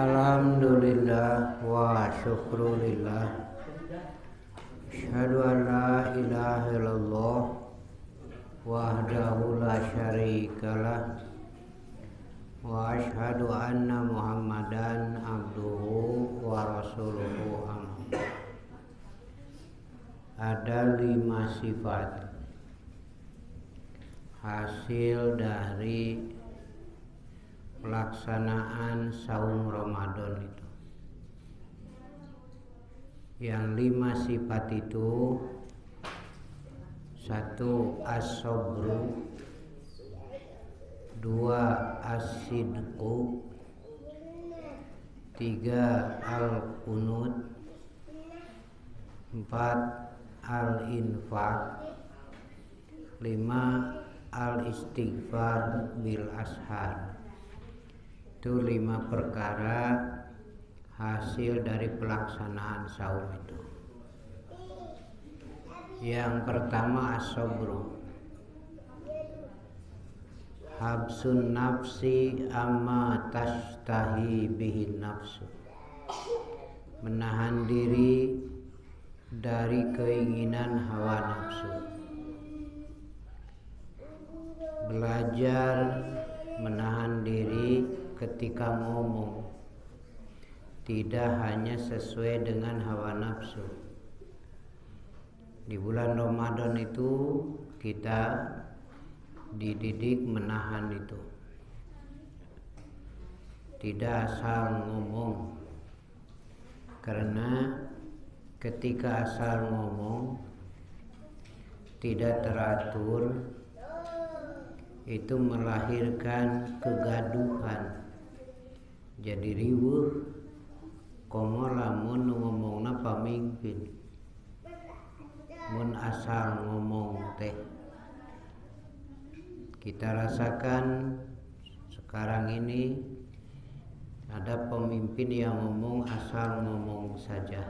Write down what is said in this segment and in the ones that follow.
Alhamdulillah wa syukrulillah. Asyhadu an la ilaha illallah wahdahu la syarikalah wa asyhadu anna Muhammadan abduhu wa rasuluhu amma. Ada 5 sifat hasil dari pelaksanaan saum Ramadan itu. Yang 5 sifat itu: 1. As-sabru, 2. As-sidqu, 3. Al-qunut, 4. Al-infaq, 5. Al-istighfar bil ashar. Itu 5 perkara hasil dari pelaksanaan saum itu. Yang pertama as-sabru, habsun nafsi amma tashtahi bihin nafsu, menahan diri dari keinginan hawa nafsu. Belajar menahan diri ketika ngomong, tidak hanya sesuai dengan hawa nafsu. Di bulan Ramadan itu kita dididik menahan itu, tidak asal ngomong, karena ketika asal ngomong tidak teratur itu melahirkan kegaduhan, jadi riweuh komo lamun ngomongna pamimpin. Mun asal ngomong teh, kita rasakan sekarang ini ada pemimpin yang ngomong asal ngomong saja.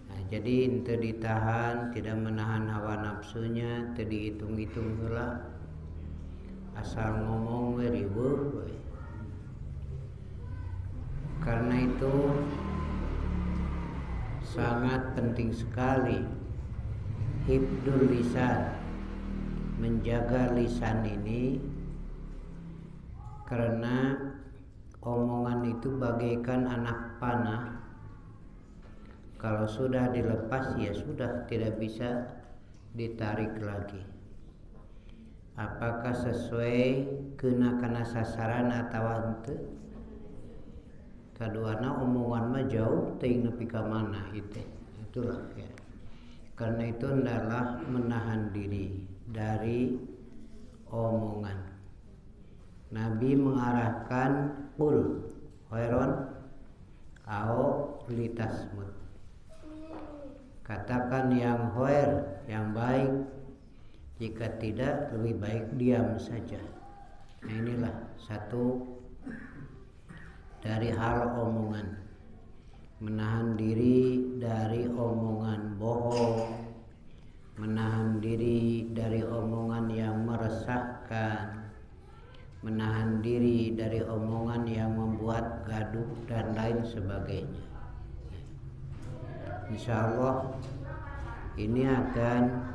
Nah, jadi ente ditahan, tidak menahan hawa nafsunya, teu dihitung-hitung heula, asal ngomong we riweuh we. Karena itu sangat penting sekali hifdzul lisan, menjaga lisan ini, karena omongan itu bagaikan anak panah. Kalau sudah dilepas ya sudah, tidak bisa ditarik lagi. Apakah sesuai kana sasaran atau henteu? Kaduana omongan mah jauh teuing nepi ka mana itu. Itulah ya. Karena itu adalah menahan diri dari omongan. Nabi mengarahkan qul khairon au litasmut. Katakan yang khair, yang baik. Jika tidak, lebih baik diam saja. Nah, inilah satu dari hal omongan, menahan diri dari omongan bohong, menahan diri dari omongan yang meresahkan, menahan diri dari omongan yang membuat gaduh dan lain sebagainya. Insya Allah ini akan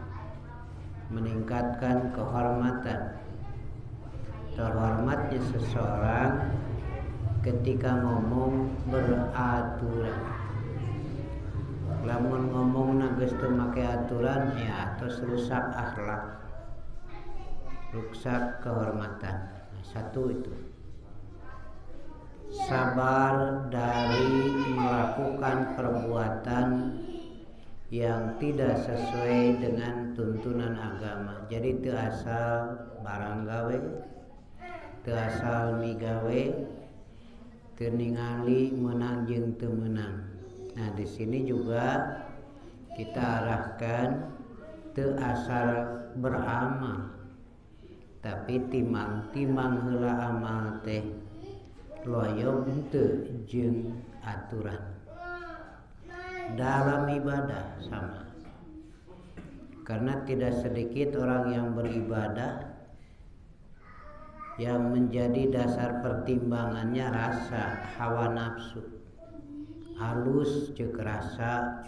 meningkatkan kehormatan. Terhormatnya seseorang ketika ngomong beraturan. Lamun ngomong geus teu make aturan ya terus rusak akhlak, rusak kehormatan. Nah, satu itu. Sabar dari melakukan perbuatan yang tidak sesuai dengan tuntunan agama. Jadi teu asal barang gawe, teu asal migawe, teu ningali menang jeung teu menang. Nah, di sini juga kita arahkan teu asal beramal, tapi timang-timang heula amal teh loyo henteu jeung aturan. Dalam ibadah sama, karena tidak sedikit orang yang beribadah yang menjadi dasar pertimbangannya rasa hawa nafsu. Alus cek rasa,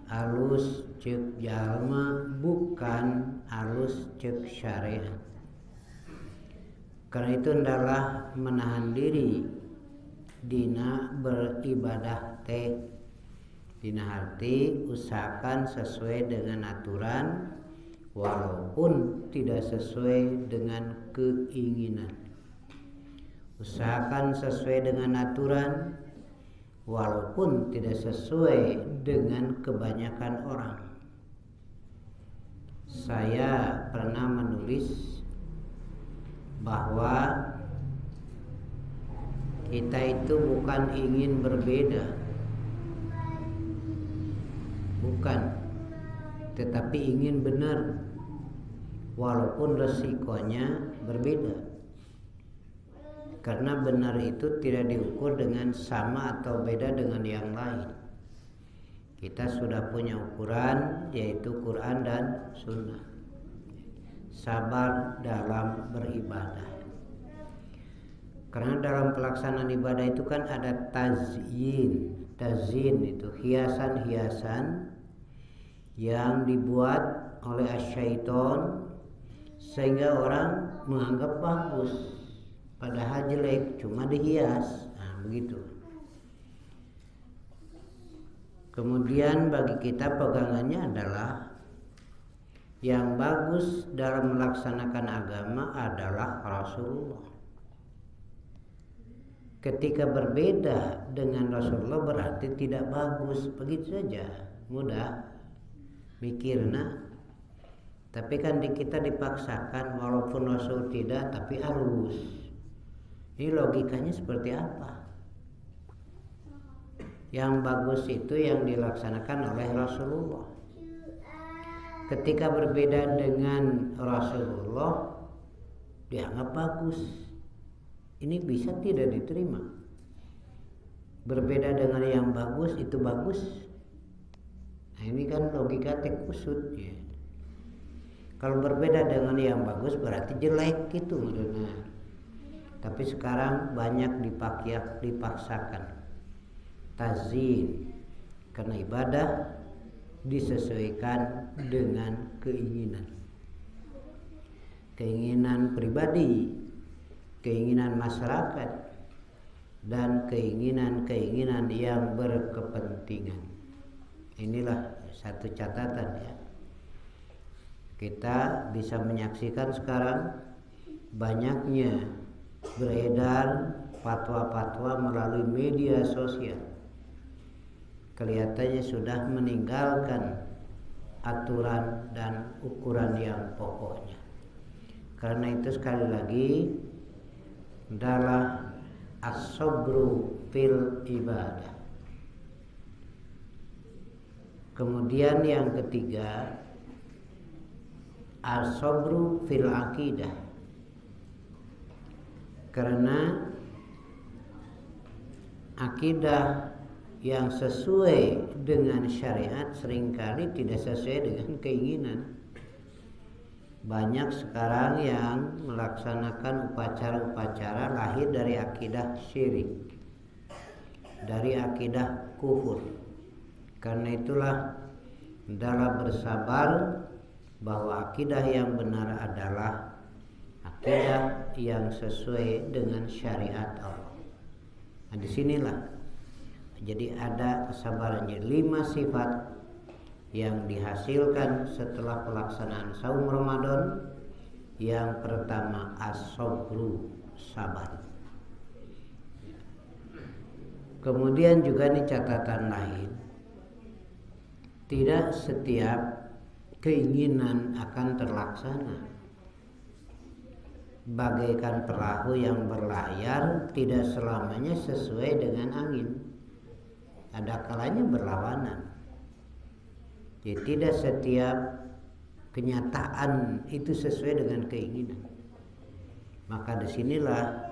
alus cek jalma, bukan alus cek syariat. Karena itu adalah menahan diri dina beribadah teh, dina arti usahakan sesuai dengan aturan walaupun tidak sesuai dengan keinginan. Usahakan sesuai dengan aturan walaupun tidak sesuai dengan kebanyakan orang. Saya pernah menulis bahwa kita itu bukan ingin berbeda, bukan, tetapi ingin benar walaupun resikonya berbeda. Karena benar itu tidak diukur dengan sama atau beda dengan yang lain. Kita sudah punya ukuran, yaitu Quran dan Sunnah. Sabar dalam beribadah. Karena dalam pelaksanaan ibadah itu kan ada tazyin. Tazyin itu hiasan-hiasan yang dibuat oleh syaitan sehingga orang menganggap bagus, padahal jelek, cuma dihias. Nah, begitu. Kemudian bagi kita pegangannya adalah yang bagus dalam melaksanakan agama adalah Rasulullah. Ketika berbeda dengan Rasulullah berarti tidak bagus, begitu saja, mudah mikirna. Tapi kan kita dipaksakan walaupun Rasul tidak, tapi harus. Ini logikanya seperti apa? Yang bagus itu yang dilaksanakan oleh Rasulullah. Ketika berbeda dengan Rasulullah dianggap bagus. Ini bisa tidak diterima. Berbeda dengan yang bagus itu bagus. Nah, ini kan logika kusut ya. Kalau berbeda dengan yang bagus berarti jelek gitu maksudnya. Tapi sekarang banyak dipaksakan tazyin, karena ibadah disesuaikan dengan keinginan pribadi, keinginan masyarakat, dan keinginan yang berkepentingan. Inilah satu catatan ya. Kita bisa menyaksikan sekarang banyaknya beredar fatwa-fatwa melalui media sosial. Kelihatannya sudah meninggalkan aturan dan ukuran yang pokoknya. Karena itu sekali lagi adalah as-sabru fil ibadah. Kemudian yang ketiga, as-sabru fil aqidah. Karena akidah yang sesuai dengan syariat seringkali tidak sesuai dengan keinginan. Banyak sekarang yang melaksanakan upacara-upacara lahir dari akidah syirik, dari akidah kufur. Karena itulah dalam bersabar bahwa akidah yang benar adalah akidah yang sesuai dengan syariat Allah. Nah, disinilah jadi ada kesabarannya. 5 sifat yang dihasilkan setelah pelaksanaan saum Ramadan. Yang pertama as-sabru, sabar. Kemudian juga ini catatan lain, tidak setiap keinginan akan terlaksana. Bagaikan perahu yang berlayar tidak selamanya sesuai dengan angin. Ada kalanya berlawanan. Jadi tidak setiap kenyataan itu sesuai dengan keinginan. Maka disinilah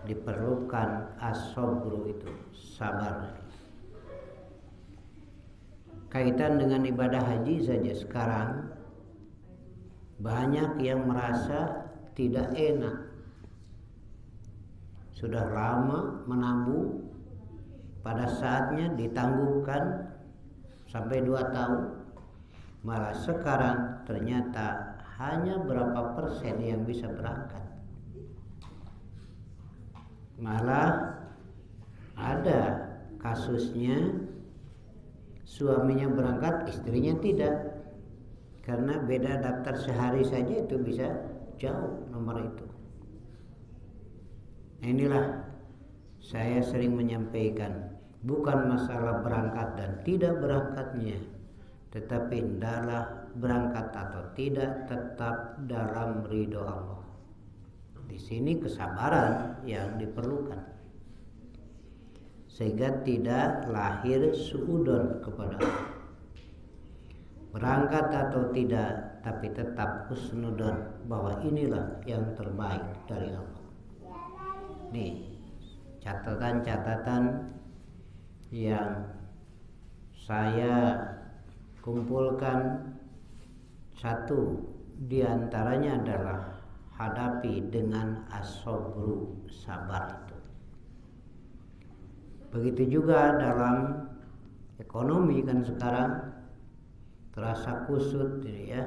diperlukan as-sabru, itu sabar. Kaitan dengan ibadah haji saja sekarang banyak yang merasa tidak enak sudah lama menabung, pada saatnya ditangguhkan sampai 2 tahun, malah sekarang ternyata hanya berapa persen yang bisa berangkat. Malah ada kasusnya suaminya berangkat, istrinya tidak, karena beda daftar sehari saja itu bisa jauh nomor itu. Nah, inilah saya sering menyampaikan, bukan masalah berangkat dan tidak berangkatnya, tetapi hendaklah berangkat atau tidak tetap dalam ridho Allah. Di sini kesabaran yang diperlukan, sehingga tidak lahir suudon kepada Allah. Berangkat atau tidak, tapi tetap husnudon, bahwa inilah yang terbaik dari Allah. Nih catatan-catatan yang saya kumpulkan. Satu diantaranya adalah hadapi dengan as-sabru, sabar itu. Begitu juga dalam ekonomi kan sekarang terasa kusut ya.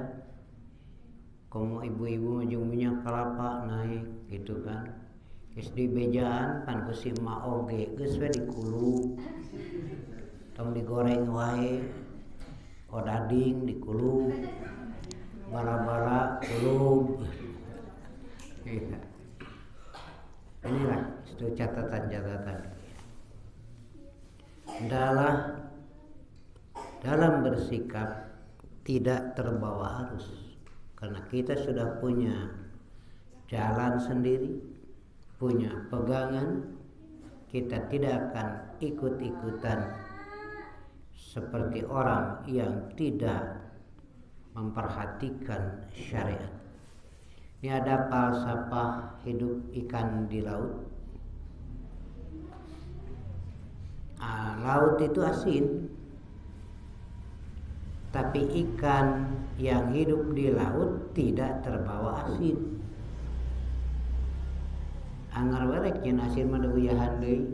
Komo ibu-ibu ujung minyak kelapa naik gitu kan. Di bejaan kan kusi ma oge geus we dikulu. Tong digoreng wae. Odading dikulu. Bala-bala kulub. Inilah itu catatan-catatan. Dalam bersikap tidak terbawa arus, karena kita sudah punya jalan sendiri, punya pegangan, kita tidak akan ikut-ikutan seperti orang yang tidak memperhatikan syariat. Ini ada falsafah hidup ikan di laut. Laut itu asin, tapi ikan yang hidup di laut tidak terbawa asin. Anggar werek yen asin mah deuyahan deui.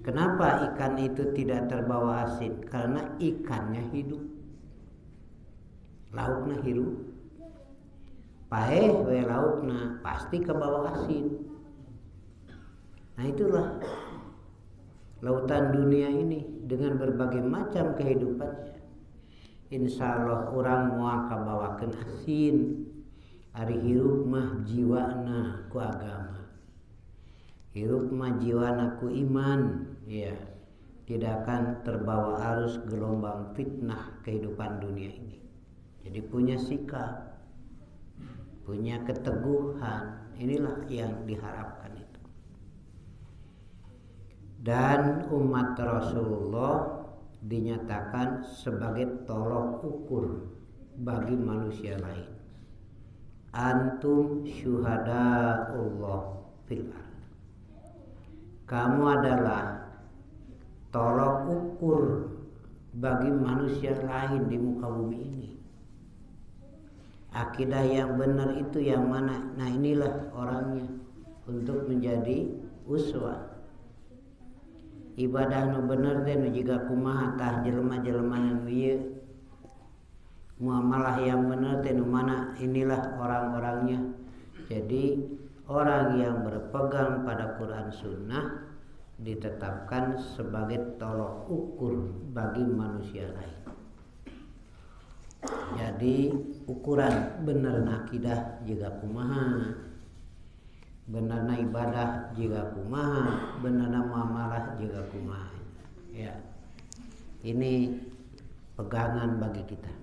Kenapa ikan itu tidak terbawa asin? Karena ikannya hidup. Laukna hirup. Paeh we laukna pasti kebawa asin. Nah itulah lautan dunia ini dengan berbagai macam kehidupannya. Insya Allah orang moal kabawakeun asin. Ari hirup mah jiwana ku agama, hirup mah jiwana ku iman, ya, tidak akan terbawa arus gelombang fitnah kehidupan dunia ini. Jadi punya sikap, punya keteguhan, inilah yang diharapkan itu. Dan umat Rasulullah dinyatakan sebagai tolok ukur bagi manusia lain. Antum syuhadaullah fil ard. Kamu adalah tolok ukur bagi manusia lain di muka bumi ini. Akidah yang benar itu yang mana? Nah inilah orangnya untuk menjadi uswah. Ibadah nu bener teh nu jiga kumaha tah jelema-jelema nu ieu. Muamalah yang benar teh nu mana? Inilah orang-orangnya. Jadi orang yang berpegang pada Quran Sunnah ditetapkan sebagai tolok ukur bagi manusia lain. Jadi ukuran benerna akidah juga kumaha, benerna ibadah juga kumaha, benerna muamalah juga kumaha. Ya, ini pegangan bagi kita.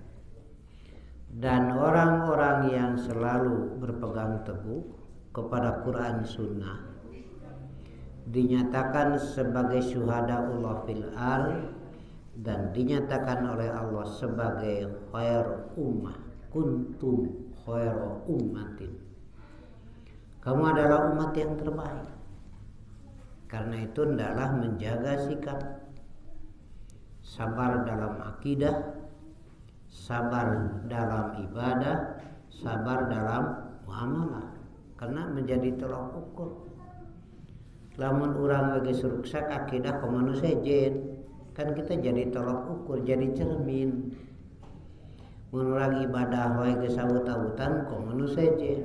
Dan orang-orang yang selalu berpegang teguh kepada Quran Sunnah dinyatakan sebagai syuhadaullah fil ard dan dinyatakan oleh Allah sebagai khair ummah, kuntum khair ummatin. Kamu adalah umat yang terbaik. Karena itu hendaklah menjaga sikap, sabar dalam akidah, sabar dalam ibadah, sabar dalam muamalah, karena menjadi tolak ukur. lamun urang lagi suruksak akidah komandu sejen kan kita jadi tolak ukur, jadi cermin. Mun urang ibadah wae geus awut-awutan komandu sejen.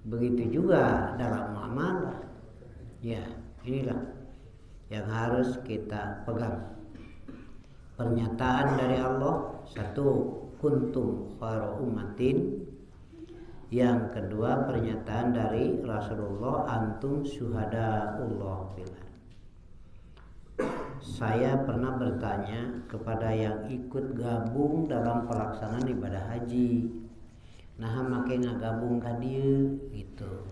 Begitu juga dalam muamalah. Ya, inilah yang harus kita pegang. Pernyataan dari Allah, satu, kuntum khairu ummatin. Yang kedua, pernyataan dari Rasulullah, antum syuhadaullah fil ardh. Saya pernah bertanya kepada yang ikut gabung dalam pelaksanaan ibadah haji. Nah, make ngagabung ka dieu gitu.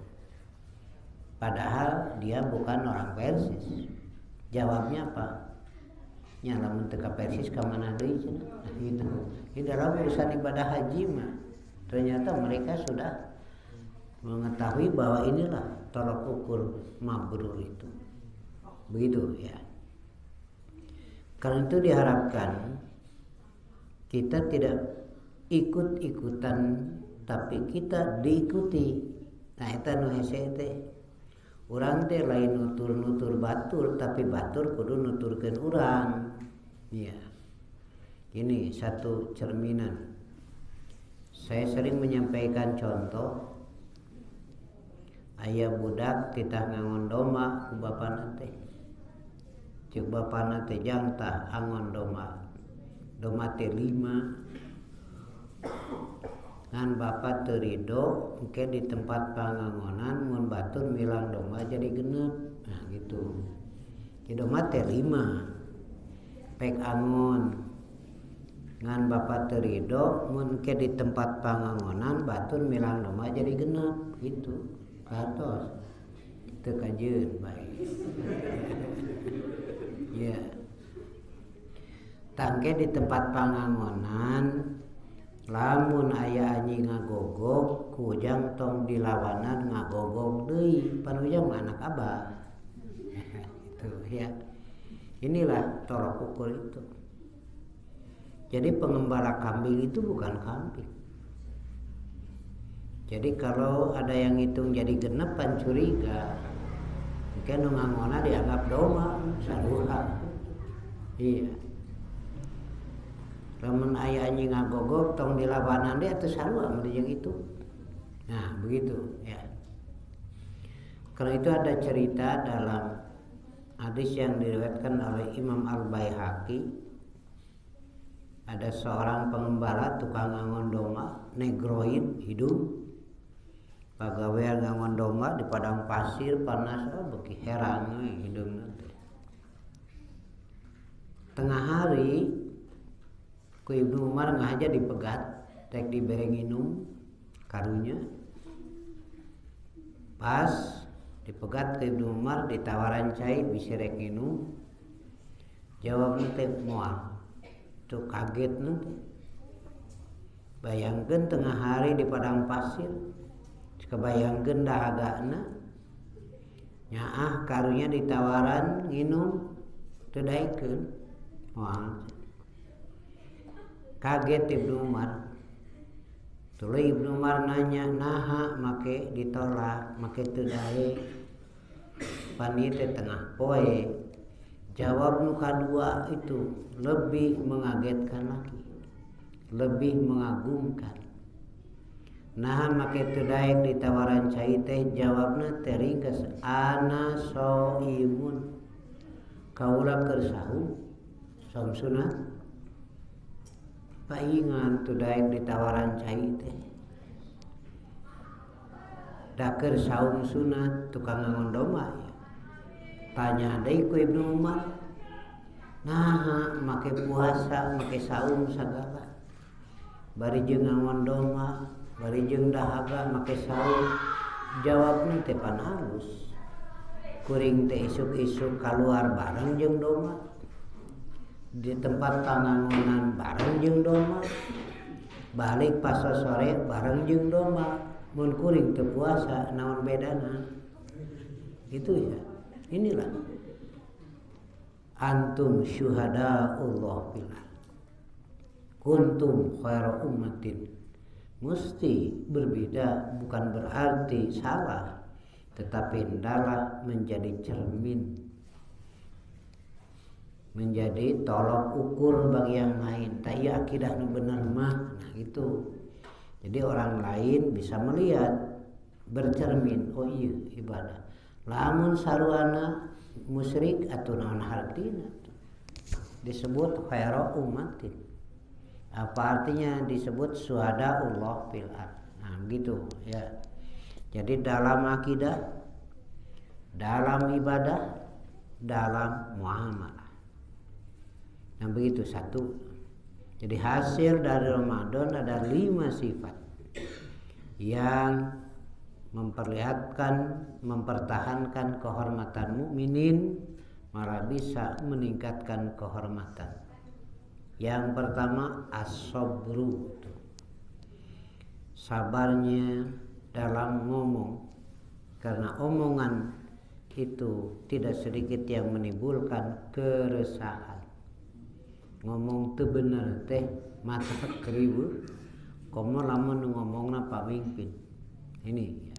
Padahal dia bukan orang Persis. Jawabnya apa? Nya lamun teu ka Persis ka mana deui cenah. Nah, gitu. Di dalam urusan ibadah haji mah ternyata mereka sudah mengetahui bahwa inilah tolak ukur mabrur itu. Begitu ya. Karena itu diharapkan kita tidak ikut-ikutan tapi kita diikuti. Nah eta nu hese teh urang teh lain nutur-nutur batur tapi batur kudu nuturkeun urang. Iya. Ini satu cerminan. Saya sering menyampaikan contoh aya budak titah ngangon doma ku bapana teh. Ceuk bapana teh jang tah angon doma. Doma teh 5. Ngan bapak terido engke di tempat pangangonan mun batur milang doma jadi genep. Nah gitu. Di doma teh 5. Pek angon. Ngan bapak terido mun engke di tempat pangangonan batur milang doma jadi genep gitu. Katos. Teu kajeun bae. Ya. Tangke di tempat pangangonan lamun aya anjing ngagogok kujang tong dilawanan ngagogok deui panujang anak abah. Itu ya. Inilah tolak ukur itu. Jadi pengembala kambing itu bukan kambing. Jadi kalau ada yang hitung jadi genep pan curiga. Mungkin nu ngangona dianggap doma saruha. Iya. Lamun aya anjing ngagogok tong dilawanan dia teu sarua mun jeung itu. Nah, begitu ya. Karena itu ada cerita dalam hadis yang diriwayatkan oleh Imam Al-Baihaqi. Ada seorang pengembala tukang ngangon domba, negroid hidung. Pagawean ngangon domba di padang pasir panas beuki heran hidungna teh. Tengah hari ku Ibnu Umar ngahaja dipegat tek dibere nginum karunya. Pas dipegat ke Ibnu Umar ditawaran cai bisa rek nginum. Jawabna teh moal. Tuh kaget nanti. Bayangkeun tengah hari di padang pasir. Kebayangkeun dahagana. Nyaah karunya ditawaran nginum teu daekeun. Moal. Kaget Ibnu Umar. Tuluy Ibnu Umar nanya, naha make ditolak, make teu daek. Pani teh tengah poe. Jawab nu kadua itu lebih mengagetkan lagi. Lebih mengagumkan. Naha make teu daek ditawaran cai teh jawabna teh ringkes ana shaimun. Kaula keur saum. Saum sunat. Paingan teu daek ditawaran cai teh. Da keur saum sunat tukang ngangon domba ya. Tanya deui ku Ibnu Umar. Naha make puasa, make saum sagala. Bari jeung ngangon domba, bari jeung dahaga make saum. Jawabna teh pan halus. Kuring teh isuk-isuk kaluar bareng jeung domba. Di tempat pangangonan bareng jeung domba. Balik pas sore bareng jeung domba. Mun kuring teu puasa naon bedana? Gitu ya. Inilah antum syuhadaullah fil ardh. Kuntum khairu ummatin. Mesti berbeda bukan berarti salah. tetapi hendaklah menjadi cermin, menjadi tolok ukur bagi yang lain. Tak iya akidah nu bener mah. Nah itu. Jadi orang lain bisa melihat, bercermin, oh iya ibadah. Lamun saruana musyrik atau naon hartina disebut khairu ummatin. Apa artinya disebut syuhadaullah fil ard. Nah gitu ya. Jadi dalam akidah, dalam ibadah, dalam muamalah. Nah begitu satu. Jadi hasil dari Ramadan ada 5 sifat yang memperlihatkan, mempertahankan kehormatan mukminin, malah bisa meningkatkan kehormatan. Yang pertama as-sabru, sabarnya dalam ngomong, karena omongan itu tidak sedikit yang menimbulkan keresahan. Ngomong teu bener teh mata keribu, komo lamun ngomongna pamimpin. Ini ya.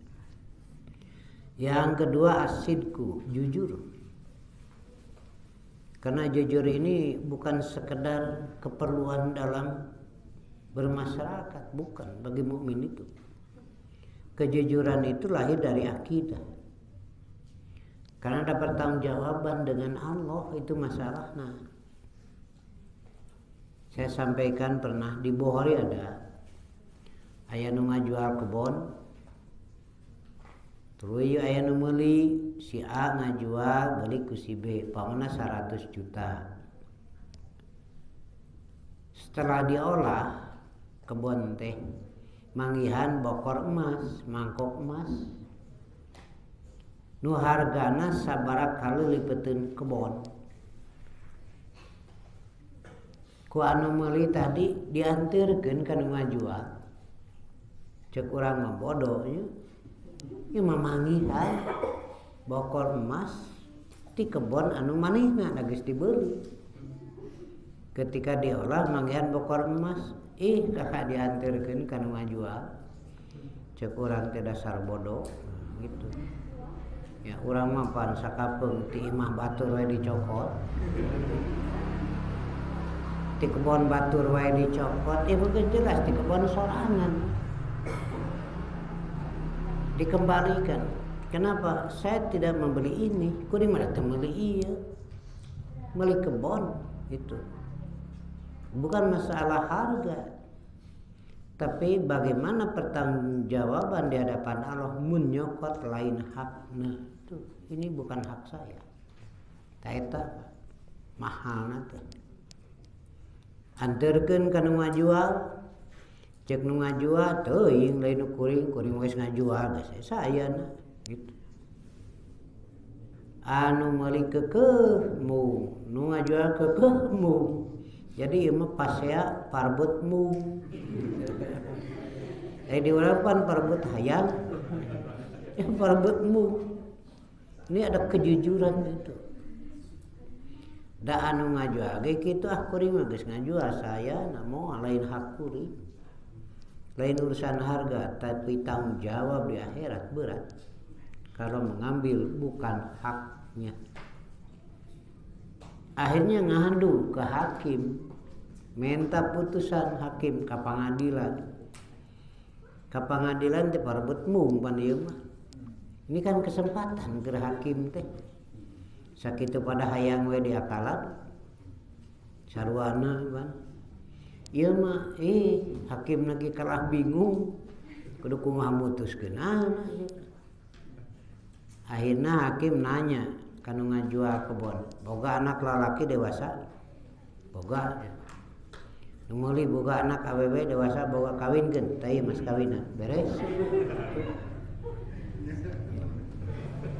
Yang kedua asidku, jujur. Karena jujur ini bukan sekedar keperluan dalam bermasyarakat, bukan, bagi mukmin itu. Kejujuran itu lahir dari akidah. Karena ada pertanggungjawaban dengan Allah, itu masalahnya. Saya sampaikan pernah di Bohori ada aya nu ngajual kebon, terus aya nu meuli, si A ngajual beli ku si B, pamana 100 juta. Setelah diolah kebon teh manggihan bokor emas, mangkok emas, nu hargana sabaraha kali lipeteun kebon. Ku anu meuli tadi diantirkeun ka nu ngajual, cek urang mah bodoh nya. Ieu mah manggihan bokor emas di kebon anu manehna da geus dibeli. Ketika diolah manggihan bokor emas, kakak diantirkeun ka nu ngajual, cek urang teh dasar bodoh gitu. Ya urang mah pan sakapeung ti imah batur we dicokot. Di kebon batur wae dicopot, bukan jelas di kebon sorangan dikembalikan. Kenapa? Saya tidak membeli ini, kok di mana membeli iya, beli kebon itu. Bukan masalah harga, tapi bagaimana pertanggungjawaban di hadapan Allah menyokot lain hakna. Tuh, ini bukan hak saya. Taeta mahal nanti. Anterkeun ka nu ngajual, cek nu ngajual teuing lain nu kuring geus ngajual geus sayana gitu. Anu meuli keukeuh mung, nu ngajual keukeuh mung. Jadi ieu mah pasea parbut mung. Di urang pan parbut hayang, ya parbut mung. Ini ada kejujuran itu. Da anu ngajual ge kitu kuring mah geus ngajual saya namun lain hak kuring. Lain urusan harga, tapi tanggung jawab di akhirat berat kalau mengambil bukan haknya. Akhirnya ngadu ke hakim, minta putusan hakim ke pengadilan. Ke pengadilan teh parebut mung pan ieu mah. Ini kan kesempatan ke hakim teh. Sakitu pada hayang we diakalan sarwana ban. Ieu mah hakim lagi kalah bingung kudu kumaha mutuskeun. Akhirna hakim nanya kanu ngajual kebon, boga anak lalaki dewasa? Boga. Nu meuli boga anak awewe dewasa boga kawinkeun, tah ieu mas kawinan. Beres.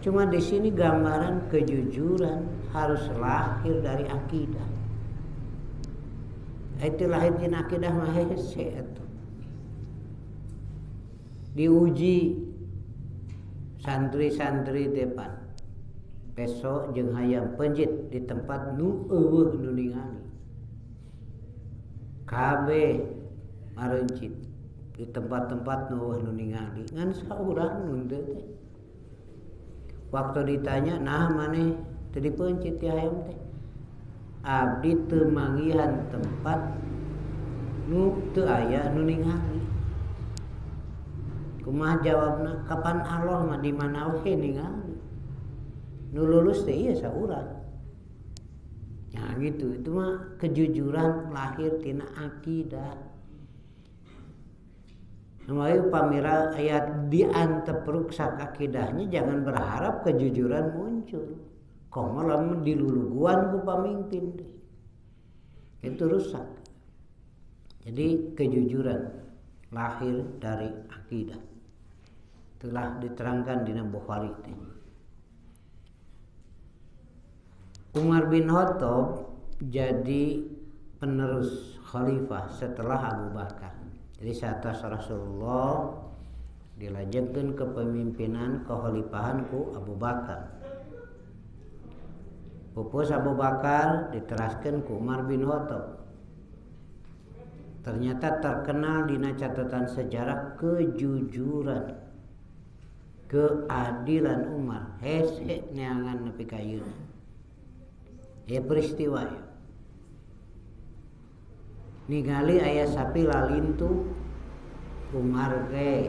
Cuma di sini gambaran kejujuran harus lahir dari akidah. Itu lahir dari akidah mah hese atuh. Diuji santri-santri depan. Besok jeung hayam penjit di tempat nu eueuh nu ningali. Kabeh marencit di tempat-tempat nu eueuh nu ningali. Ngan saurang nu teh. Waktu ditanya, nah maneh teu dipencit ti hayam teh. Abdi teu manggihan tempat nu teu aya nu ningali. Kumaha jawabna? Kapan Allah mah di mana we ningali. Nu lulus teh ieu saurang. Ya gitu, itu mah kejujuran lahir tina akidah. Namanya pamira ayat diantepruk sak akidahnya, jangan berharap kejujuran muncul. Komo lamun diluluguan ku pamimpin deh. Itu rusak. Jadi kejujuran lahir dari akidah. Telah diterangkan di Bukhari. Umar bin Khattab jadi penerus khalifah setelah Abu Bakar. Jadi saat Rasulullah dilanjutkan kepemimpinan kekhalifahan ku Abu Bakar. Pupus Abu Bakar diteraskan ku Umar bin Khattab. Ternyata terkenal di catatan sejarah kejujuran, keadilan Umar. Hese neangan nepi ka ieu. Ya peristiwa ya. Ningali aya sapi lalintu Umar ge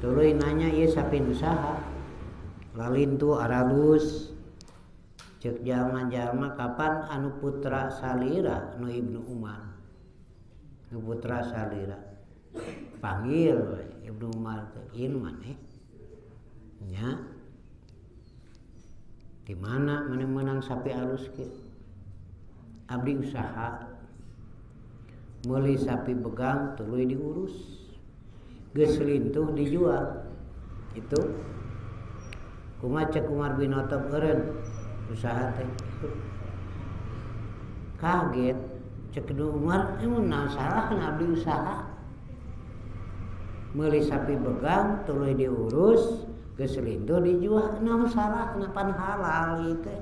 tuluy nanya ieu sapi nu saha, lalintu aralus ceuk jalma-jalma kapan anu putra salira nu Ibnu Umar, nu putra salira panggil Ibnu Umar teh ieu maneh nya di mana maneh menang sapi alus ge abdi usaha meuli sapi begang tuluy diurus geus lintuh dijual. Itu kumaha cek Umar bin Khattab eureun usaha teh kaget cek Umar mun naon salahna abdi usaha meuli sapi begang tuluy diurus geus lintuh dijual naon salahna pan halal ieu teh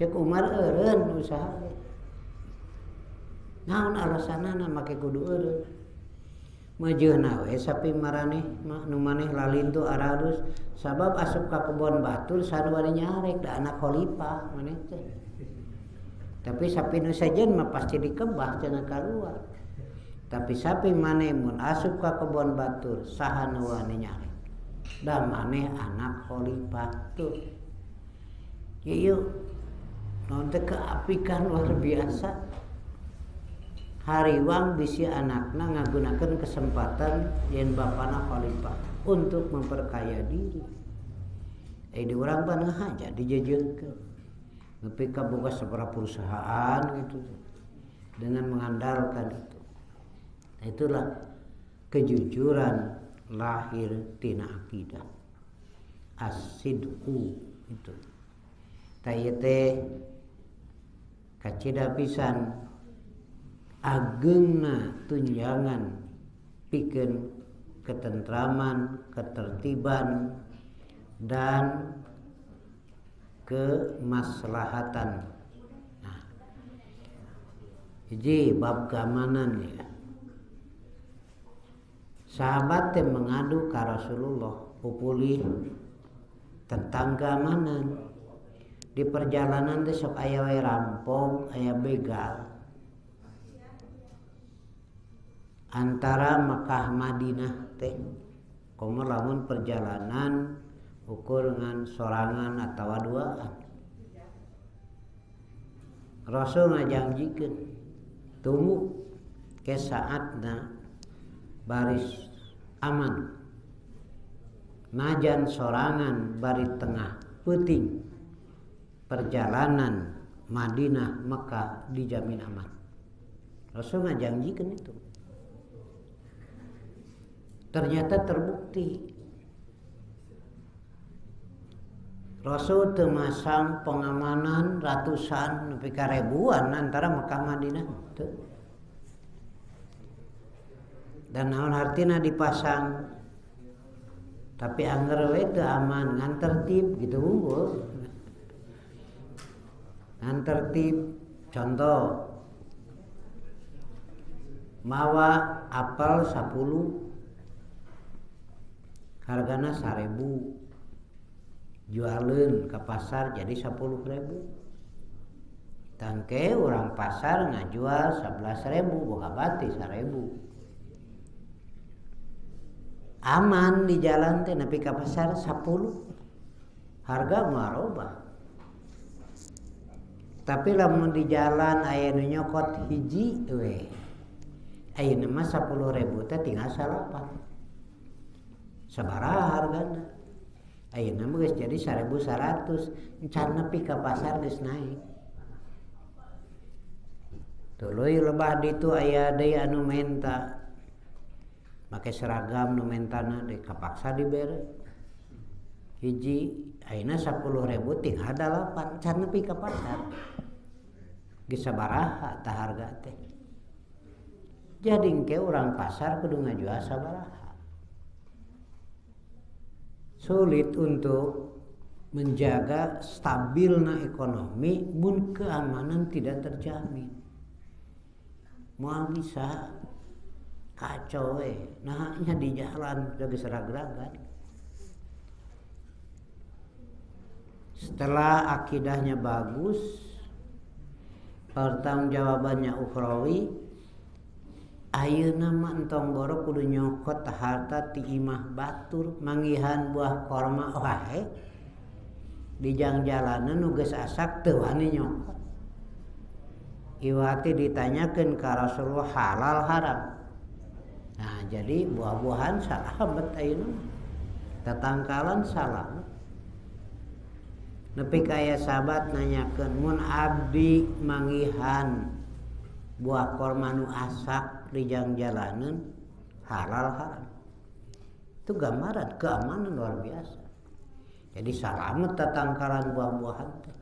cek Umar eureun usaha naon alasanna make kudu eureun majeuna we sapi maraneh nu maneh lalintu aralus sabab asup ka kebon batur sarua nyarek da anak khalifah maneh teh tapi sapi nu sejen mah pasti dikebah cenah kaluar tapi sapi maneh mun asup ka kebon batur saha nu wani nyarek da maneh anak khalifah tuh ieu naon teh keapikan luar biasa. Hariwang bisi anakna ngagunakeun kesempatan yen bapana khalifah untuk memperkaya diri. Di urang panah aja dijejeukeun. Nepi ka boga sabaraha perusahaan gitu dengan mengandalkan itu. Itulah kejujuran lahir tina akidah. As-sidqu itu. Tah teh kacida pisan ageungna tunjangan pikeun ketentraman, ketertiban dan kemaslahatan. Nah, jadi bab keamanan ya. Sahabat teh mengadu ka Rasulullah pupulih tentang keamanan. Di perjalanan teh sok aya we rampok, aya begal. Antara Makkah Madinah teh komo lamun perjalanan ukur ngan sorangan atawa duaan Rasul ngajangjikeun tunggu ke saatna baris aman najan sorangan bari tengah peuting perjalanan Madinah Makkah dijamin aman. Rasul ngajangjikeun itu. Ternyata terbukti. Rasul temasang pengamanan ratusan nepi ka ribuan antara Mekah Madinah teu. Dan naon artina dipasang tapi angger we teu aman ngan tertib gitu unggul. Ngan tertib contoh mawa apel 10 hargana 1000 jualin ke pasar jadi 10.000. Tangke orang pasar ngajual 11.000, boga bati 1.000. Aman di jalan teh, nepi ka pasar 10. Harga marobah. Tapi lamun di jalan aya nu nyokot hiji we. Ayeuna mah 10.000 teh tinggal 8. Sabaraha hargana? Ayeuna mah geus jadi 1.100. Encan nepi ka pasar geus naik. Tuluy lebah ditu aya deui anu menta make seragam nu mentana deui kapaksa dibere. Hiji ayeuna 10.000 tinggal 8, can nepi ka pasar. Geus sabaraha tah harga teh. Jadi engke urang pasar kudu ngajual sabaraha. Sulit untuk menjaga stabilna ekonomi mun keamanan tidak terjamin. Moal bisa kacau nahnya di jalan lagi serag-ragan. Setelah akidahnya bagus, pertanggungjawabannya ukhrawi, ayeuna mah entong boro kudu nyokot harta ti imah batur, mangihan buah korma wae di jalanan nu geus asak teu wani nyokot. Iwati ditanyakeun ka Rasulullah halal haram. Nah, jadi buah-buahan salamet ayeuna mah. Tatangkalan salamet. Nepi kaya sahabat nanyakeun, mun abdi mangihan buah korma nu asak di jalanan halal haram. Itu gambaran keamanan luar biasa. Jadi salamet tatangkalan buah-buahan teh.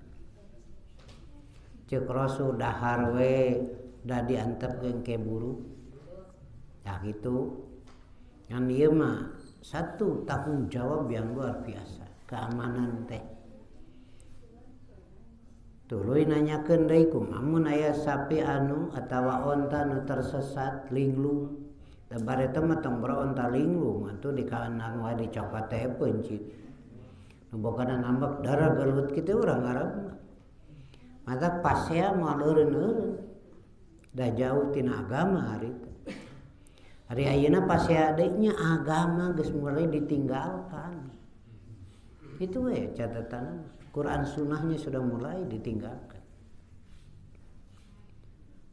Cek Rasul dahar we da diantepkeun ke buru. Nah gitu. Ngan ieu mah satu tanggung jawab yang luar biasa, keamanan teh. Tuluy nanyakeun deui kumaha mun aya sapi anu atawa onta nu tersesat linglung. Da bare teh mah tong boro onta linglung atuh di kaanang wae dicokot teh pencit. Nu bokana ngambek darah gelut kitu urang Arab mah. Mata pasea moal eureun-eureun. Da jauh tina agama hari teh. Hari ayeuna pasea deui nya agama geus mulai ditinggalkan. Itu we catatan. Quran sunnahnya sudah mulai ditinggalkan.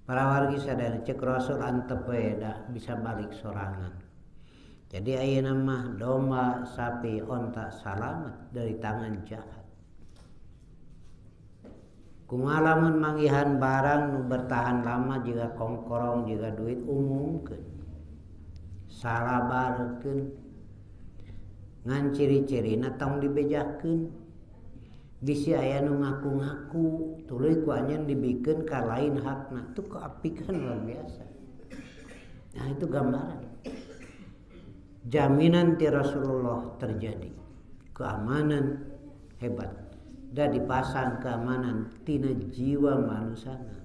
Para wargi sadaya cek Rasul antep we da bisa balik sorangan. Jadi ayeuna mah domba, sapi, onta salamet dari tangan jahat. Kumaha lamun manggihan barang nu bertahan lama juga kongkorong juga duit umumkeun. Salabarkeun. Ngan ciri-cirina tong dibejakeun. Bisi aya nu ngaku-ngaku, tuluy ku anjeun dibikeun ka lain hakna. Itu keapikan luar biasa. Nah itu gambaran. Jaminan ti Rasulullah terjadi. Keamanan hebat. Da dipasang keamanan tina jiwa manusana.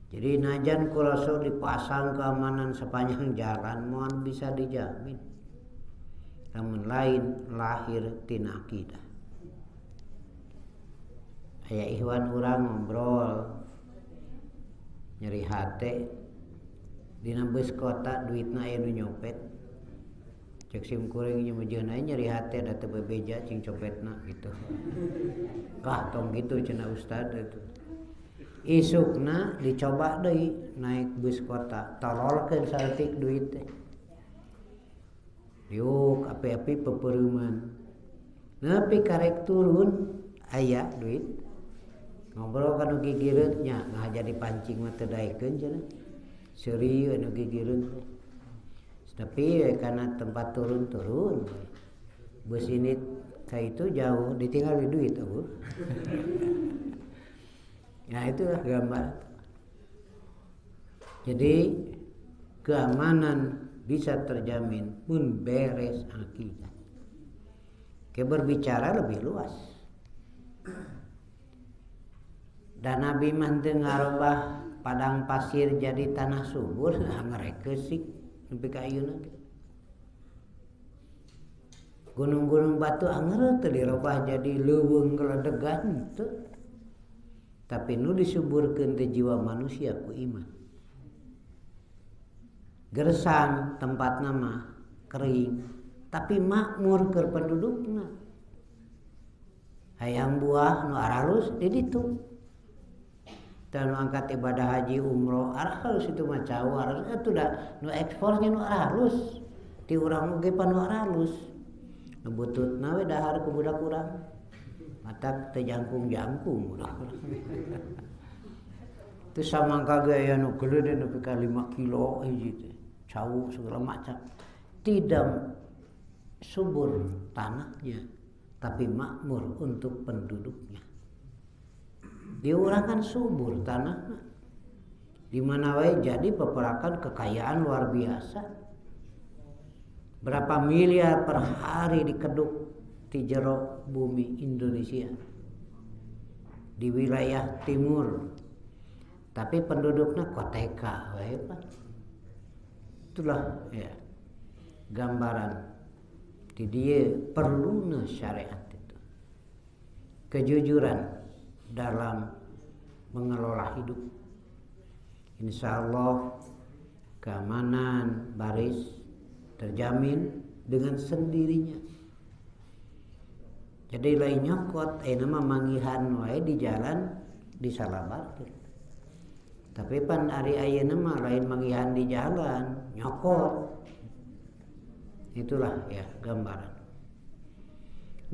Jadi najan ku Rasul dipasang keamanan sepanjang jalan mohon bisa dijamin. Namun lain lahir tina akidah. Aya ikhwan urang ngobrol nyeri hate dina beus kota duitna aya nu nyopet. Cek sim kuring nya meujeun aya nyeri hate da teu bebeja cing copetna gitu. Kah tong gitu cenah ustad itu. Isukna dicoba deui naik bus kota, tololkeun saeutik duit teh. Diuk api-api pepeureuman. Nepi karek turun aya duit. Ngobrol ka nu gigireun nya ngahaja dipancing mah teu daekeun cenah. Seuri anu gigireun teh. Tapi karena tempat turun-turun bus ini kayak itu jauh ditinggal di duit tuh. Nah itulah gambar. Jadi keamanan bisa terjamin pun beres akidah. Berbicara lebih luas. Dan Nabi mah teu ngarobah padang pasir jadi tanah subur, ngarek keusik nepi ka ayeuna. gunung-gunung batu anger teu dirobah jadi leuweung geledegan teu. Tapi nu disuburkeun teh jiwa manusia ku iman. Gersang tempatna mah kering, tapi makmur keur pendudukna. Hayang buah nu aralus di ditu. Dan angkat ibadah haji umroh aralus itu mah cau aralus atuh da nu ekspornya nu aralus. Ti urang oge pan nu aralus. Nu bututna we dahar ku budak urang. Matak teh jangkung-jangkung budak-budak. Teu samangka ge aya nu gede nepi ka 5 kilo hiji teh. Cau segala macam. Tidak subur tanahnya, tapi makmur untuk penduduknya. Di urang kan subur tanahnya. Di mana wae jadi peperakan kekayaan luar biasa. Berapa miliar per hari dikeduk di jero bumi Indonesia. Di wilayah timur. Tapi penduduknya koteka wae Pak. Itulah ya gambaran di dia perlunya syariat itu. Kejujuran dalam mengelola hidup. Insya Allah keamanan baris terjamin dengan sendirinya. Jadi lain nyokot, nama manggihan wae di jalan disalabarkeun. Tapi pan ari ayeuna mah lain manggihan di jalan, nyokot. Itulah ya gambaran.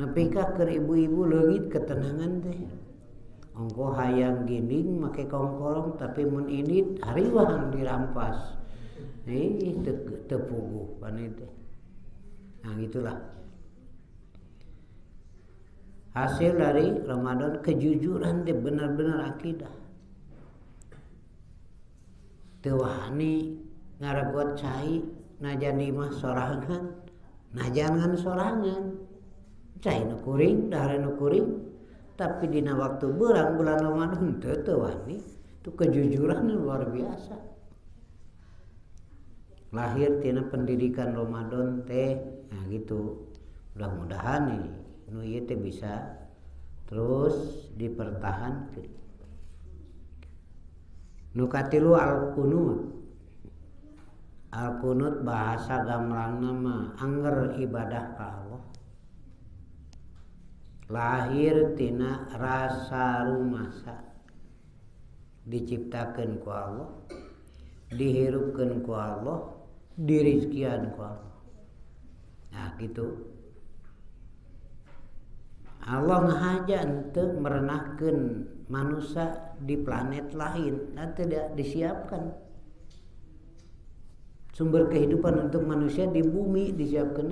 Nepi ka keur ibu-ibu leungit ketenangan teh. Ongko hayang ginding make kongkorong tapi mun indit hariwang dirampas. Teu puguh pan teh. Nah gitulah. Hasil dari Ramadan kejujuran teh benar-benar akidah. Teu wani ngaragot cai najan di mah sorangan, najangan sorangan. Cai nu kuring, dahar nu kuring, tapi dina waktu beurang bulan Ramadan teu wani. Itu kejujuran luar biasa. Lahir tina pendidikan Ramadan teh, nah gitu. Mudah-mudahan nih nu ieu teh bisa terus dipertahankeun. Nu katilu al-qunut. Al-qunut bahasa gamrangna mah angger ibadah ka Allah. Lahir tina rasa rumasa. Diciptakeun ku Allah, dihirupkeun ku Allah, dirizkian ku Allah. Nah gitu. Allah ngahaja untuk merenahkan manusia di planet lain dan tidak disiapkan sumber kehidupan untuk manusia di bumi disiapkan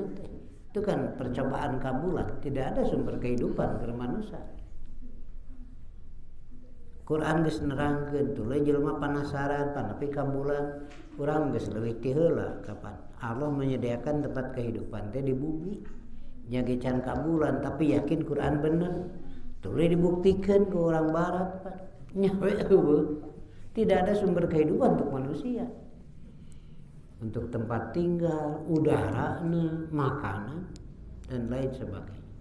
itu kan percobaan kabulan, tidak ada sumber kehidupan ke manusia. Quran geus nerangkeun tuluy jelema panasaran panapi kabulan urang geus leuwih ti heula kapan Allah menyediakan tempat kehidupan teh di bumi. Nyage can kabulan tapi yakin Quran bener. Tuluy dibuktikan ke orang barat Pak. Nyawe tidak ada sumber kehidupan untuk manusia. Untuk tempat tinggal, udara, makanan dan lain sebagainya.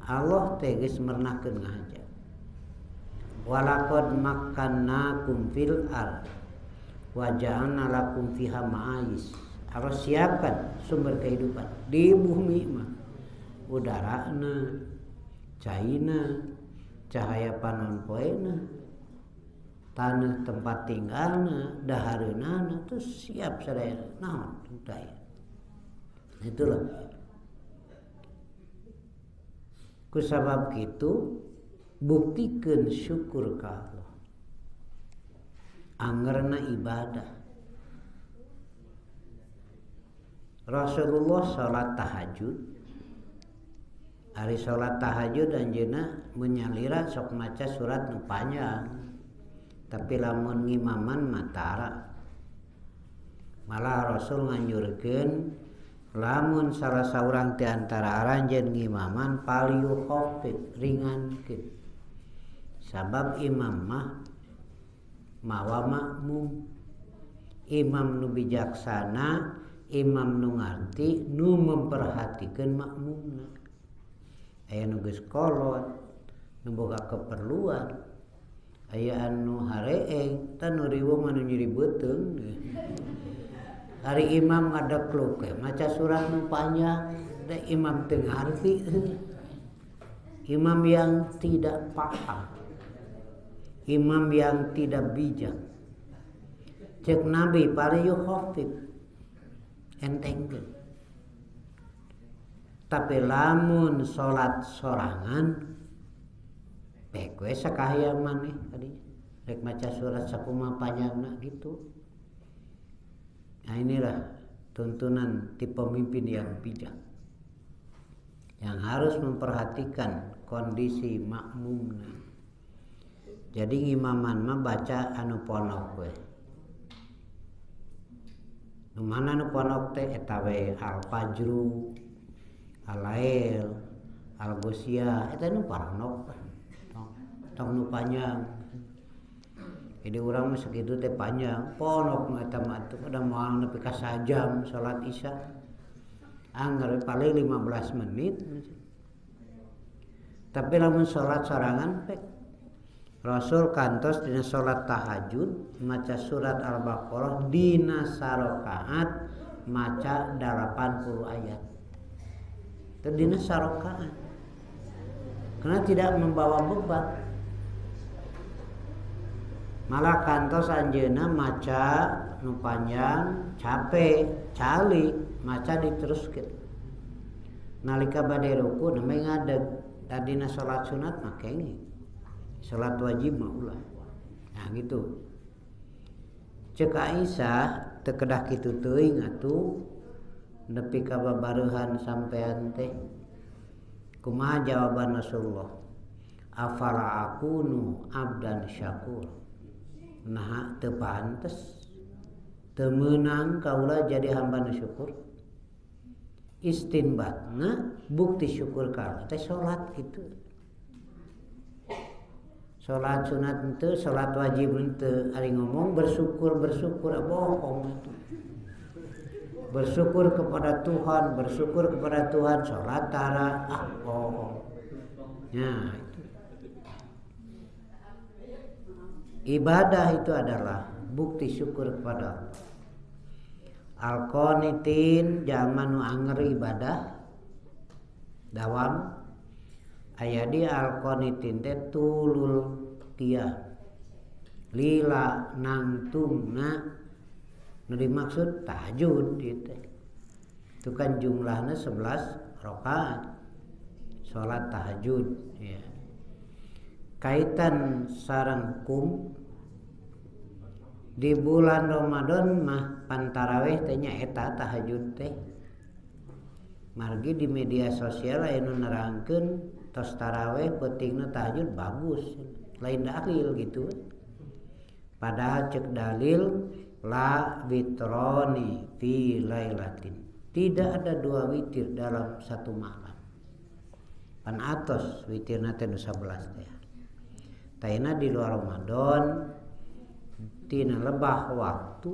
Allah tegas merenahkeun ngahaja. Walaqad makkannakum fil ard wa ja'alna lakum fiha ma'ais. Harus siapkan sumber kehidupan di bumi mah. Udarana, caina, cahaya panon poena, tanah tempat tinggalna, dahareunana terus siap sadaya naon daya. Itulah. Kusabab kitu buktikeun syukur ka Allah. Anggerna ibadah. Rasulullah salat tahajud. Hari salat tahajud anjeunna menyalira sok maca surat nu panjang. Tapi lamun ngimaman matara. Malah Rasul nganjurkeun lamun salah saurang ti antara aranjeun ngimaman paliu khafif ringankeun. Sabab imam mah mawa makmum. Imam nu bijaksana imam nu ngarti nu memperhatikan makmumna. Aya nu geus kolot nu boga keperluan, aya anu hareeng tan nu riweuh mah nu nyeri beuteung. Ari imam ngadeg luke maca surat nu panjang da imam teu ngarti. Imam yang tidak paham, imam yang tidak bijak. Cek Nabi pariyu khafif entengkeun. Tapi lamun salat sorangan pek we sakahaya maneh tadi rek maca surat sakumaha panjangna gitu. Nah inilah tuntunan ti pemimpin yang bijak, yang harus memperhatikan kondisi makmumna. Jadi ngimaman mah baca anu ponok we. Nu mana nu ponok teh eta we Al-Fajru, Al-Lail, Al-Ghoshiyah, eta nu paranok. Tong nu panjang. Jadi urang mah sakitu teh panjang, ponok mah eta mah teu kada moal nepi ka sajam salat Isya. Angger paling 15 menit. Tapi lamun salat sorangan pek Rasul kantos dina salat tahajud maca surat Al-Baqarah dina sarakaat maca 80 ayat. Teu dina sarakaat. Karena tidak membawa beban. Malah kantos anjeunna maca nu panjang capek, cali maca diteruskeun. Nalika bade ruku nembe ngadeg. Tadina salat sunat mah kenging. Salat wajib mah ulah. Nah gitu. Cek Aisyah teu kedah kitu teuing atuh nepi ka babareuhan sampean teh. Kumaha jawaban Rasulullah? Afala akunu abdan syakur. Nah teu pantes. Teu meunang kaula jadi hamba nu syukur. Istinbatna bukti syukur kaula teh salat gitu. Salat sunat henteu, salat wajib henteu, ari ngomong bersyukur bohong itu. Bersyukur kepada Tuhan, salat tara bohong. Nah, itu. Ibadah itu adalah bukti syukur kepada Allah. Al-qanitin jalma nu anger ibadah dawam aya di al-qanitin teh tulul tiah lila nangtungna nu dimaksud tahajud gitu. Itu kan jumlahnya 11 rakaat salat tahajud ya. Kaitan sareng hukum di bulan Ramadan mah pantaraweh teh nya eta tahajud teh. Margi di media sosial aya nu nerangkeun tos taraweh pentingna tahajud bagus. Lain dalil gitu. Padahal cek dalil la witroni fi lailatin. Tidak ada 2 witir dalam satu malam. Pan atos witirna teh 11 teh. Taina di luar Ramadan tina lebah waktu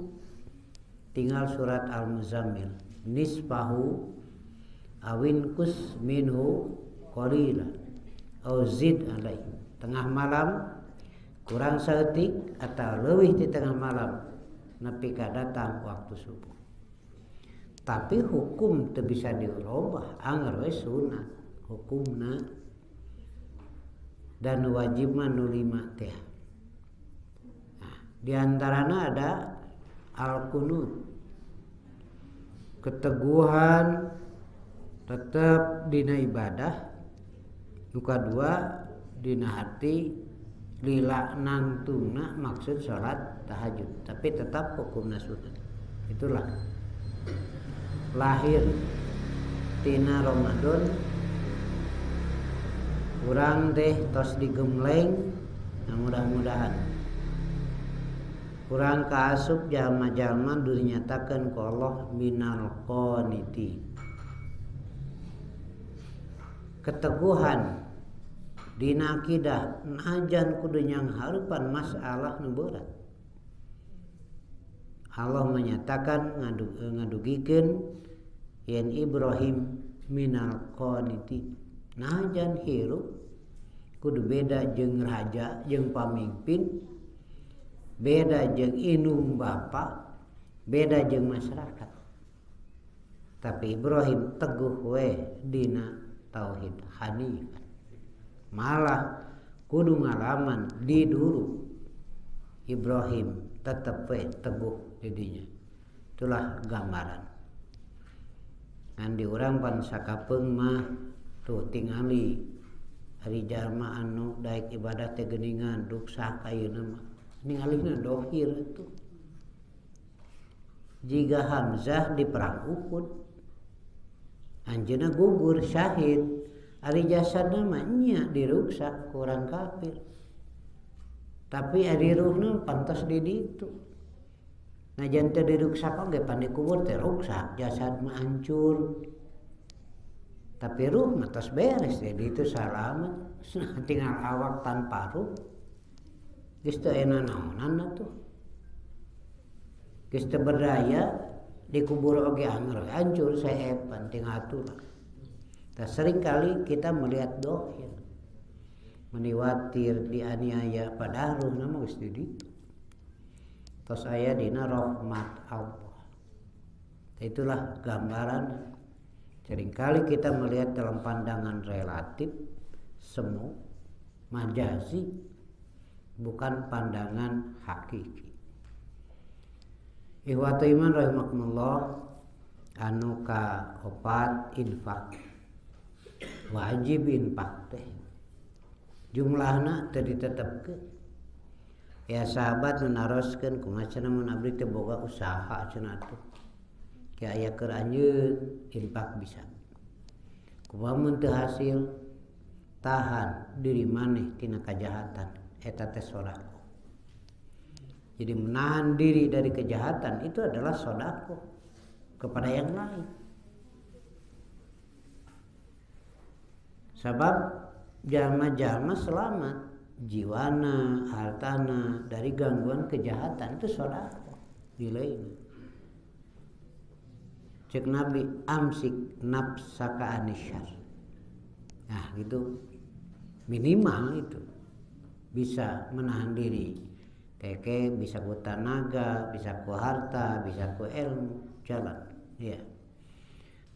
tinggal surat Al-Muzammil nisfahu awin kus minhu qalila au zid alaihi. Tengah malam kurang saeutik atau leuwih di tengah malam nepi ka datang waktu subuh. Tapi hukum teu bisa dirubah, angger we sunat hukumna dan wajib mah nu 5 teh. Di antaranya ada al-qunut, keteguhan tetap dina ibadah. Nu kadua dina hati lila nantuna maksud salat tahajud, tapi tetap hukumna sunat. Itulah lahir tina Ramadan urang teh tos digemleng. Nah mudah-mudahan kurang kaasup jalma-jalma dinyatakan ku Allah minal qaniti. Keteguhan dina akidah najan kudu nyang hareupan masalah nu berat. Allah menyatakan ngadugikeun yen Ibrahim minal qanitin. Najan hirup kudu beda jeung raja jeung pamimpin, beda jeung indung bapa, beda jeung masyarakat. Tapi Ibrahim teguh we dina tauhid hanif. Malah kudu ngalaman di dulu Ibrahim tetep we teguh didinya. Itulah gambaran. Ngan di urang pan sakapeung mah tuh tingali ari jalma anu daek ibadah teh geuningan duksak ayeuna mah ningalina dohir atuh. Jika Hamzah di perang Uhud anjeunna gugur syahid, ari jasadna mah nya diruksak ku urang kafir. Tapi ari ruhna pantos di ditu. Najan teu diruksak oge pan dikubur teh ruksak, jasad mah hancur. Tapi ruh mah tos beres ya ditu salamet. Tinggal awak tanpa ruh. Geus teu aya naonan atuh. Geus teu berdaya dikubur oge anger hancur saepan tinggal tulang. Tah sering kali kita melihat dohir. Meniwatir dianiaya padahal ruhna mah geus di ditu. Tos aya dina rahmat Allah. Itulah gambaran. Seringkali kita melihat dalam pandangan relatif, semu, majazi, bukan pandangan hakiki. Ikhwatu iman rahimakumullah, anu ka opat infak. Wajib infak teh. Jumlahna teu ditetepkeun. Ya sahabat nu naroskeun kumaha cenah mun abdi teu boga usaha cenah atuh. Ki aya keur anjeun infak bisa. Kumaha mun teu hasil tahan diri maneh tina kajahatan eta teh sedekah. Jadi menahan diri dari kejahatan itu adalah sedekah kepada yang lain. Sebab jalma-jalma selamat jiwana, hartana dari gangguan kejahatan itu sedekah nilainya. Cek Nabi amsik nafsaka anisyar. Nah gitu minimal itu bisa menahan diri. Kayak bisa ku tenaga, bisa ku harta, bisa ku ilmu, jalan. Ya.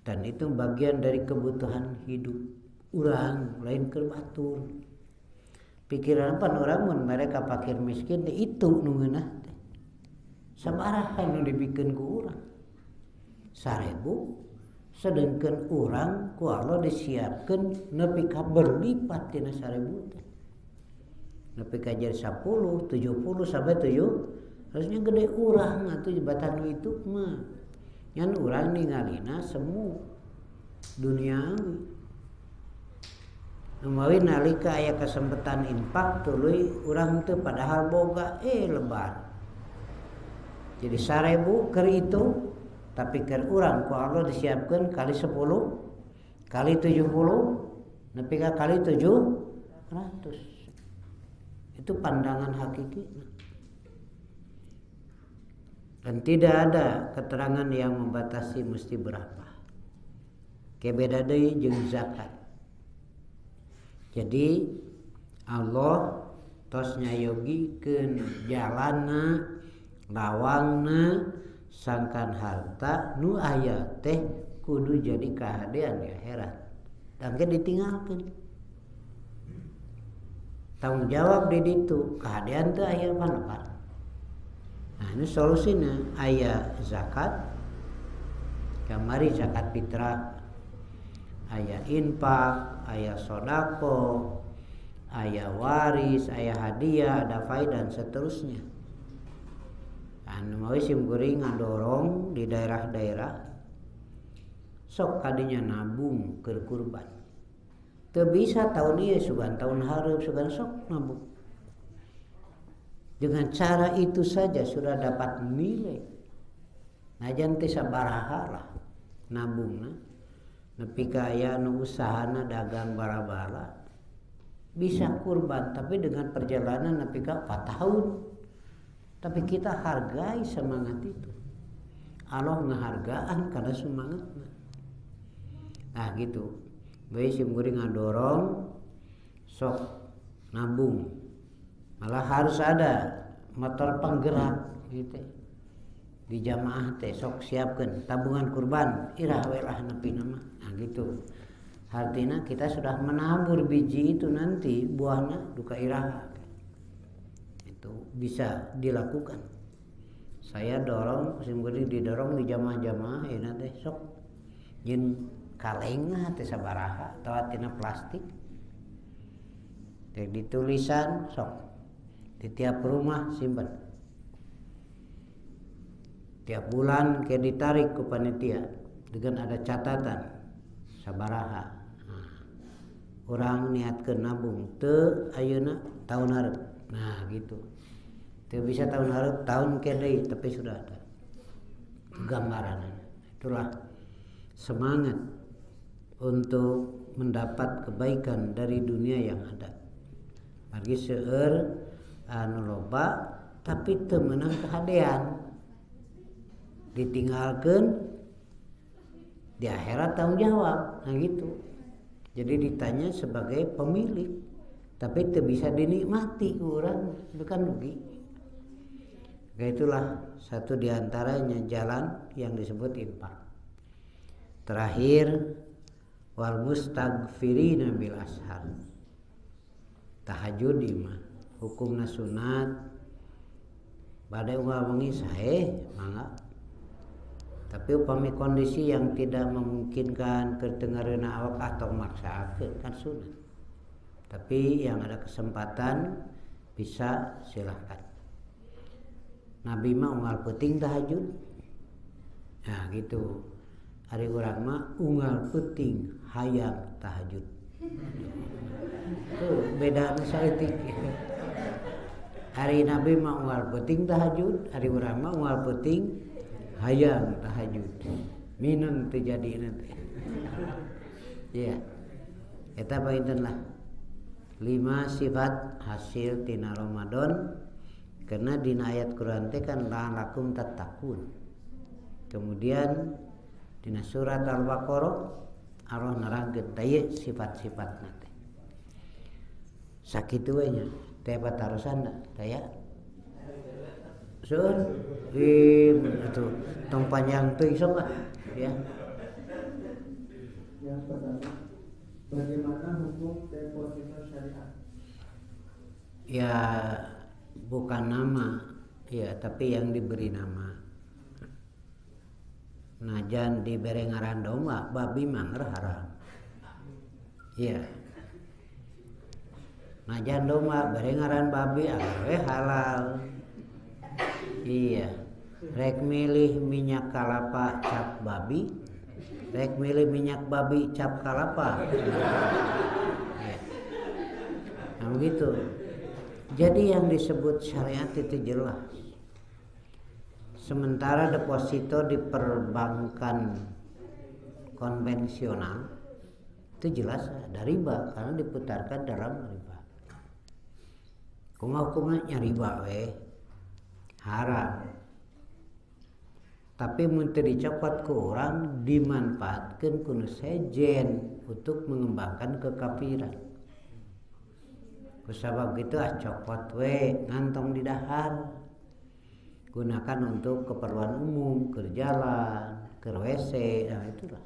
Dan itu bagian dari kebutuhan hidup. Urang lain keur batur. Pikiran pan orang mun mereka fakir miskin itu nu ngeunah teh. Sabaraha nu dibikeun ku urang. 1000 sedengkeun urang ku Allah disiapkeun nepi ka berlipat tina 1000 teh. Nepi ka jadi 10, 70 sampai 7 harusnya gede urang atuh jabatan itu mah. Ngan urang ningalina semu duniawi. Umawi nalika aya kesempatan infak tuluy urang teu padahal boga lebar. Jadi 1000 keur itu tapi keur urang ku Allah disiapkeun kali 10 kali 70 nepi ka kali 700. Itu pandangan hakiki. Dan tidak ada keterangan yang membatasi mesti berapa. Kebeda deui jeung zakat. Jadi Allah tos nyayogikeun jalanna, lawangna, sangkan harta nu aya teh kudu jadi kahadean di akhirat. Tangke ditinggalkeun. Tanggung jawab di ditu kahadean teu aya panepan. Nah, ini solusina aya zakat, kamari zakat fitrah, aya infak, aya sodako, aya waris, aya hadiah, ada faedah dan seterusnya. Anu mau simkuring ngadorong di daerah-daerah sok kadinya nabung keur kurban. Teu bisa tahun ieu sugan tahun hareup sugan sok nabung. Dengan cara itu saja sudah dapat nilai. Najan teh sabaraha lah nabungna. Nepi ka aya nu usahana dagang bala-bala bisa kurban tapi dengan perjalanan nepi ka 4 tahun. Tapi kita hargai semangat itu. Allah ngehargaan karena semangatnya. Nah gitu. Bayi simguri ngadorong sok nabung. Malah harus ada motor penggerak gitu. Di jamaah teh sok siapkan tabungan kurban irah welah nepi nama. Nah gitu. Artinya kita sudah menabur biji itu nanti buahnya duka irah. Itu bisa dilakukan. Saya dorong simguri didorong di jamaah-jamaah ya teh sok yin kalengna teh sabaraha atau tina plastik. Teh ditulisan sok di tiap rumah simpan. Tiap bulan kayak ditarik ke panitia dengan ada catatan sabaraha. Nah, orang niatkeun nabung teu ayeuna tahun hareup. Nah gitu. Teu bisa tahun hareup tahun kedai tapi sudah ada gambaran. Itulah semangat untuk mendapat kebaikan dari dunia yang ada. Margi seueur anu loba tapi teu meunang kahadean. Ditinggalkan di akhirat tanggung jawab. Nah gitu. Jadi ditanya sebagai pemilik tapi tidak bisa dinikmati orang, itu kan rugi. Nah, itulah satu diantaranya jalan yang disebut infak. Terakhir wal mustaghfirina bil ashar. Tahajud mah hukumna sunat. Badai wengi sae mangga. Tapi upami kondisi yang tidak memungkinkan kedengaran awak atau maksakeun kan sunat. Tapi yang ada kesempatan bisa silahkan. Nabi mah unggal peuting tahajud. Nah gitu. Ari urang mah unggal peuting hayang tahajud. Tuh beda saeutik. Hari Nabi mah unggal peuting tahajud, hari urang mah unggal peuting hayang tahajud. Minun terjadi nanti. Ya. Eta painten lah. 5 sifat hasil tina Ramadan. Karena di ayat Quran teh kan la'allakum tattaqun. Kemudian dina surat Al-Baqarah Allah nerangkeun teh sifat-sifat teh. Sakitu we nya. Teh patarosan teh Sun, itu tong panjang tuh isok lah, ya. Yang pertama, bagaimana hukum deposito syariah? Ya bukan nama, ya tapi yang diberi nama. Najan diberi ngaran domba, babi mangger haram. Ya. Najan domba beri ngaran babi, awe halal. Iya, rek milih minyak kalapa cap babi, rek milih minyak babi cap kalapa. Ya. Nah begitu. Jadi yang disebut syariat itu jelas. Sementara deposito di perbankan konvensional itu jelas ada riba karena diputarkan dalam riba. Kumaha hukumnya riba we? Haram. Tapi mun teu dicokot ku urang dimanfaatkeun ku nu sejen untuk mengembangkan kekafiran. Kusabab kitu cokot we ngantong di dahar. Gunakan untuk keperluan umum, ke jalan, ke WC, nah itulah.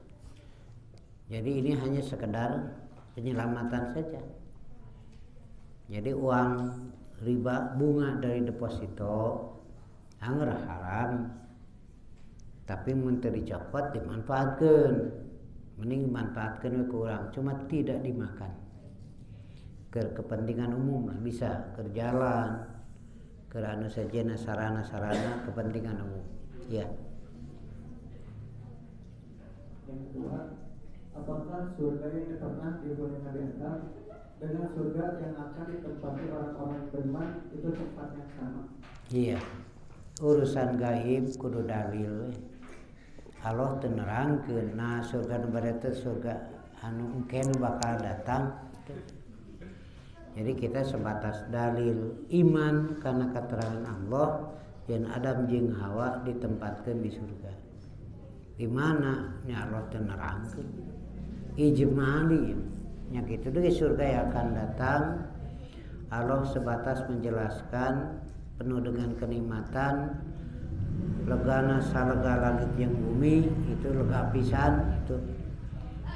Jadi ini hanya sekedar penyelamatan saja. Jadi uang riba bunga dari deposito angger haram, tapi mun teu dicopot dimanfaatkeun. Mending dimanfaatkeun we ku urang, cuma tidak dimakan. Ke kepentingan umum lah bisa, ke jalan, ke anu sajena sarana-sarana kepentingan umum. Ya. Yang kedua, apakah surga yang pernah dihuni Nabi Adam dengan surga yang akan ditempati orang-orang beriman itu tempat yang sama? Iya. Urusan gaib kudu dalil. Allah teu nerangkeun nah surga nu bade teh surga anu engke nu bakal datang. Jadi kita sebatas dalil iman karena keterangan Allah Yen Adam jeung Hawa ditempatkeun di surga. Di mana nya Allah teu nerangkeun. Ijmali nya kitu deui surga yang akan datang. Allah sebatas menjelaskan penuh dengan kenikmatan, legana salega langit yang bumi, itu lega pisan itu.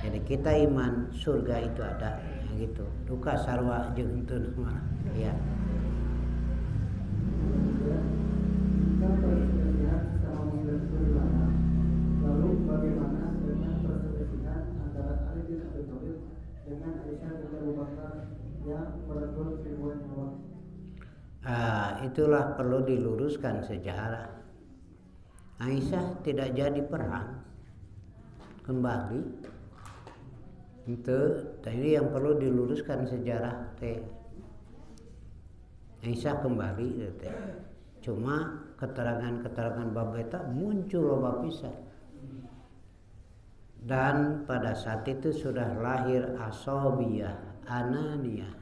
Jadi kita iman surga itu ada gitu. Duka sarwa jeung henteu mah ya. Lalu bagaimana dengan perselisihan antara Ali bin Abi Thalib dengan Aisyah bin Abu Bakar yang merenggut ribuan nyawa? Itulah perlu diluruskan sejarah. Aisyah tidak jadi perang kembali. Itu tadi yang perlu diluruskan sejarah teh. Aisyah kembali teh. Cuma keterangan-keterangan bab eta muncul loba pisan. Dan pada saat itu sudah lahir asobiyah, ananiyah.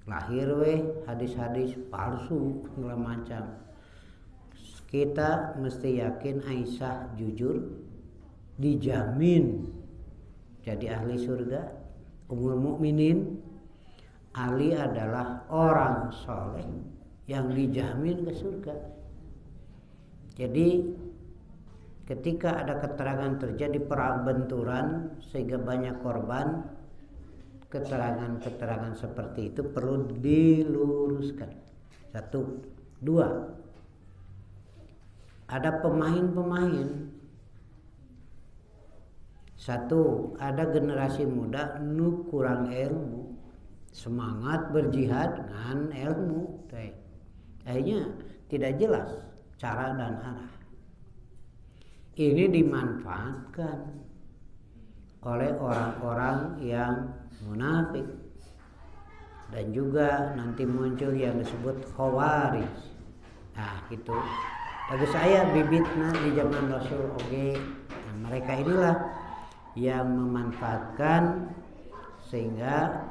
Lahir hadis-hadis palsu segala macam. Kita mesti yakin Aisyah jujur, dijamin jadi ahli surga. Ummul mukminin, Ali adalah orang soleh yang dijamin ke surga. Jadi ketika ada keterangan terjadi perang benturan sehingga banyak korban, keterangan-keterangan seperti itu perlu diluruskan. 1, 2, ada pemain-pemain. 1, ada generasi muda nu kurang ilmu, semangat berjihad dengan ilmu, akhirnya tidak jelas cara dan arah. Ini dimanfaatkan oleh orang-orang yang munafik, dan juga nanti muncul yang disebut khawarij. Nah gitu. Bagi saya bibitnya di zaman Rasul oke. Nah, mereka inilah yang memanfaatkan sehingga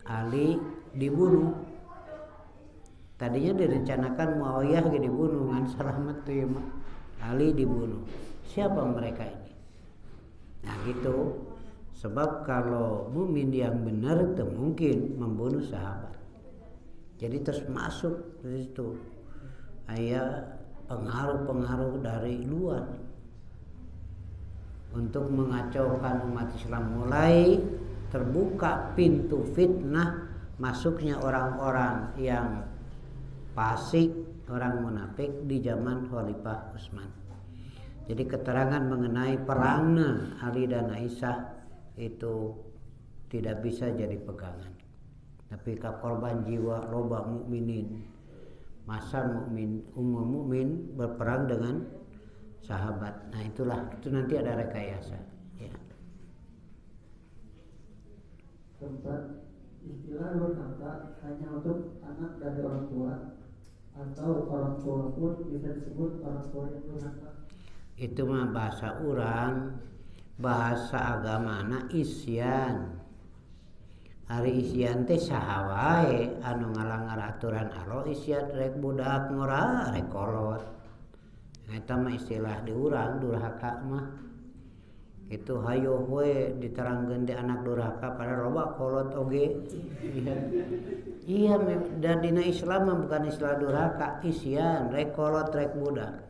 Ali dibunuh. Tadinya direncanakan Muawiyah dibunuh kan, selamat tuh ya, Ali dibunuh. Siapa mereka ini? Nah gitu. Sebab kalau mukmin yang benar itu mungkin membunuh sahabat. Jadi terus masuk di situ. Ayah pengaruh-pengaruh dari luar untuk mengacaukan umat Islam. Mulai terbuka pintu fitnah masuknya orang-orang yang fasik, orang munafik di zaman Khalifah Utsman. Jadi keterangan mengenai perangnya Ali dan Aisyah itu tidak bisa jadi pegangan. Tapi korban jiwa loba mukminin, masa mukmin ummul mukmin berperang dengan sahabat. Nah itulah, itu nanti ada rekayasa ya. Keempat, istilah durhaka hanya untuk anak dari orang tua atau orang tua pun bisa disebut orang tua yang durhaka? Itu mah bahasa orang, bahasa agamana isyan. Hari isyan teh saha wae anu ngalanggar aturan Allah, isyan rek budak ngora rek kolot. Eta mah istilah di urang durhaka mah. Itu hayo we diterangkeun di anak durhaka pada loba kolot oge. Iya, dan dina Islam mah bukan istilah durhaka, isyan rek kolot rek budak.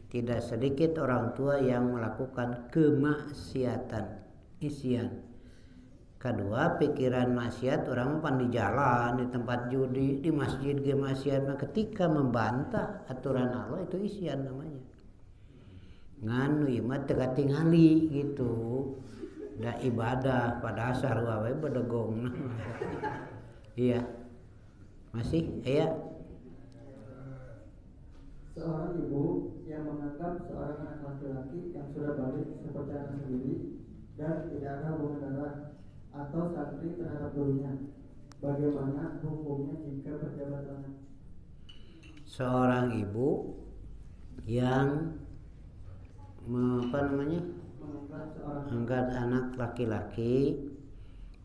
Tidak sedikit orang tua yang melakukan kemaksiatan, isyan. Kedua, pikiran maksiat orang pan di jalan, di tempat judi, di masjid ge maksiat. Nah, ketika membantah aturan Allah itu isyan namanya. Nganu ieu teu katingali gitu. Da ibadah pada asar wae bedegong. Iya. Masih? Iya. Seorang ibu yang menganggap seorang anak laki-laki yang sudah balik seperti anak sendiri dan tidak ada hubungan darah atau santri terhadap gurunya, bagaimana hukumnya jika berjabat tangan? Seorang ibu yang mengangkat anak laki-laki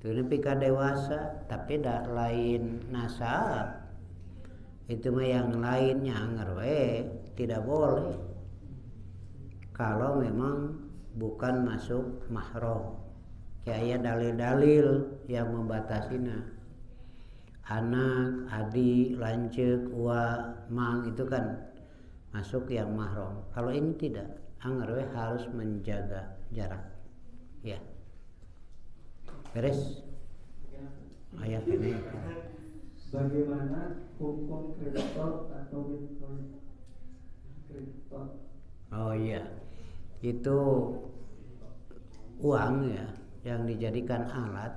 itu pika dewasa tapi dak lain nasab, itu mah yang lainnya ngerwe tidak boleh kalau memang bukan masuk mahram. Kayak dalil-dalil yang membatasinya. Anak, adik, lanceuk, uwa, mang itu kan masuk yang mahram. Kalau ini tidak, ngerwe harus menjaga jarak. Ya. Beres. Ayat ini. Bagaimana hukum kripto atau bitcoin? Kripto. Oh iya, itu uang ya yang dijadikan alat.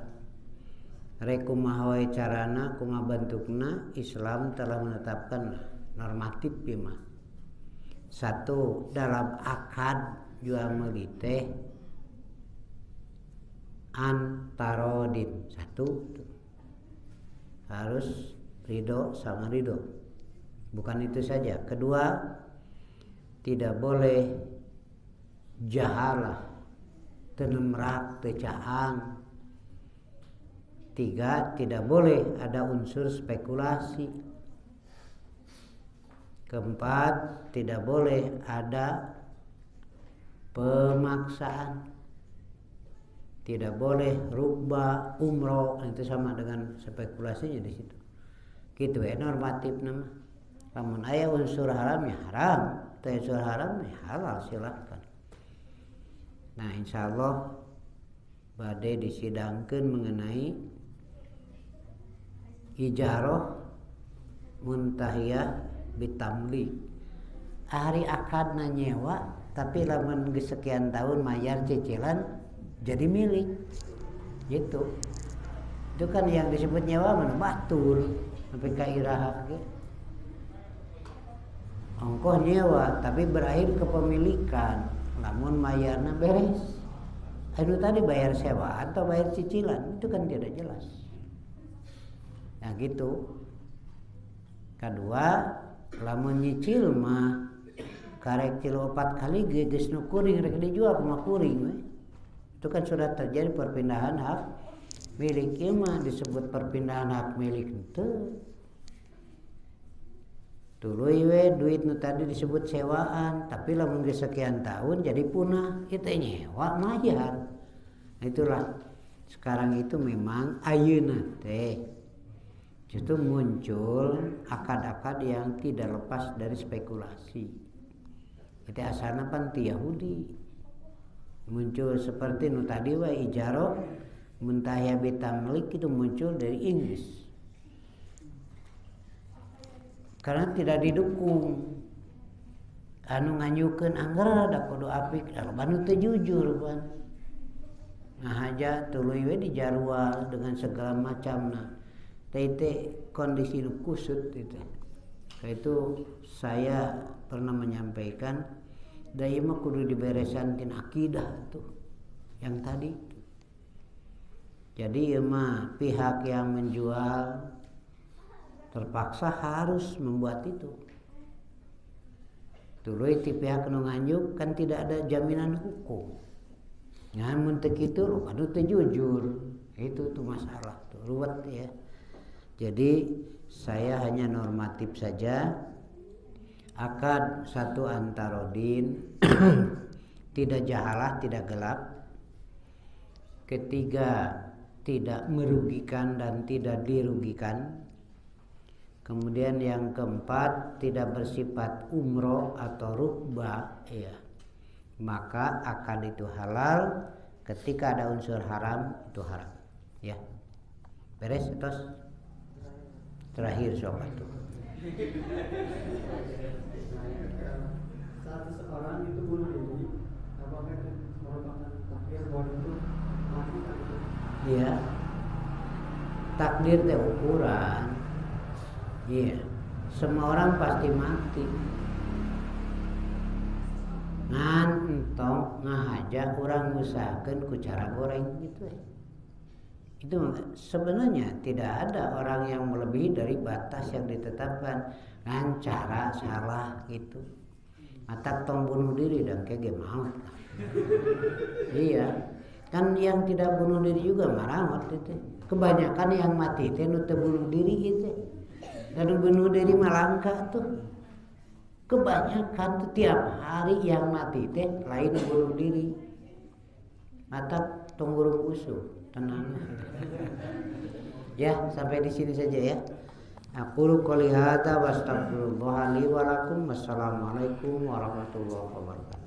Rekumaha wae carana kumaha bentukna, Islam telah menetapkan normatif ieu mah. Satu, dalam akad jual beli teh antarodin. Satu, harus ridho sama ridho. Bukan itu saja. Kedua, tidak boleh jahalah, tenemrak, tecaang. Tiga, tidak boleh ada unsur spekulasi. Keempat, tidak boleh ada pemaksaan. Tidak boleh rukba, umroh, itu sama dengan spekulasinya di situ. Gitu ya normatif nama. Namun aya unsur haram ya haram, unsur haram ya halal, silahkan. Nah, insyaallah bade disidangkeun mengenai ijarah muntahiyah bitamli. Hari akadna nyewa tapi lamun geus sekian tahun mayar cicilan jadi milik. Gitu. Itu kan yang disebut nyewa mana batur sampai ka iraha ge. Ongkoh nyewa tapi berakhir kepemilikan. Lamun mayarna beres. Anu tadi bayar sewa atau bayar cicilan itu kan tidak jelas. Nah gitu. Kedua, lamun nyicil mah karek kilo 4 kali geus nu kuring rek dijual kumaha kuring we. Itu kan sudah terjadi perpindahan hak milik. Ieu mah disebut perpindahan hak milik henteu. Tuluy we duit nu tadi disebut sewaan, tapi lamun geus sekian tahun jadi punah, itu nyewa mayar. Nah, itulah sekarang itu memang ayeuna teh justru muncul akad-akad yang tidak lepas dari spekulasi. Itu asalnya pan ti Yahudi. Muncul seperti nu tadi wa ijarah muntahya bitamlik itu muncul dari Inggris. Karena tidak didukung. Anu nganyukeun anggar da kudu apik, anu teu jujur pan. Nah aja tuluy we dijarwal dengan segala macamna. Tete kondisi kusut itu. Itu saya pernah menyampaikan daya mah kudu diberesan tin akidah tuh yang tadi. Jadi mah pihak yang menjual terpaksa harus membuat itu. Tuluy ti pihak nu nganjuk kan tidak ada jaminan hukum. Ngan teu kitu anu teu jujur. Itu tuh masalah tuh ruwet ya. Jadi saya hanya normatif saja. Akad satu antarodin, tidak jahalah, tidak gelap. Ketiga, tidak merugikan dan tidak dirugikan. Kemudian yang keempat, tidak bersifat umroh atau rukba, ya. Maka akad itu halal. Ketika ada unsur haram, itu haram. Ya, beres tos. Terakhir sobat itu. Saat seseorang itu bunuh diri, apakah itu merupakan takdir bahwa itu mati? Iya. Takdir teh ukuran. Iya. Semua orang pasti mati. Ngan entong ngahaja urang ngusahakeun ku cara goreng gitu ya. Itu sebenarnya tidak ada orang yang melebihi dari batas yang ditetapkan dengan cara salah gitu. Matak tong bunuh diri dan kege maut. Iya, kan yang tidak bunuh diri juga marawat itu. Kebanyakan yang mati itu nu teu bunuh diri itu. Dan bunuh diri malangka tuh kebanyakan tuh tiap hari yang mati teh lain bunuh diri. Mata tunggurung usuh, tenang. Ya, sampai di sini saja ya. Aku qouli hadza wa astaghfirullah li wa lakum. Wassalamualaikum warahmatullahi wabarakatuh.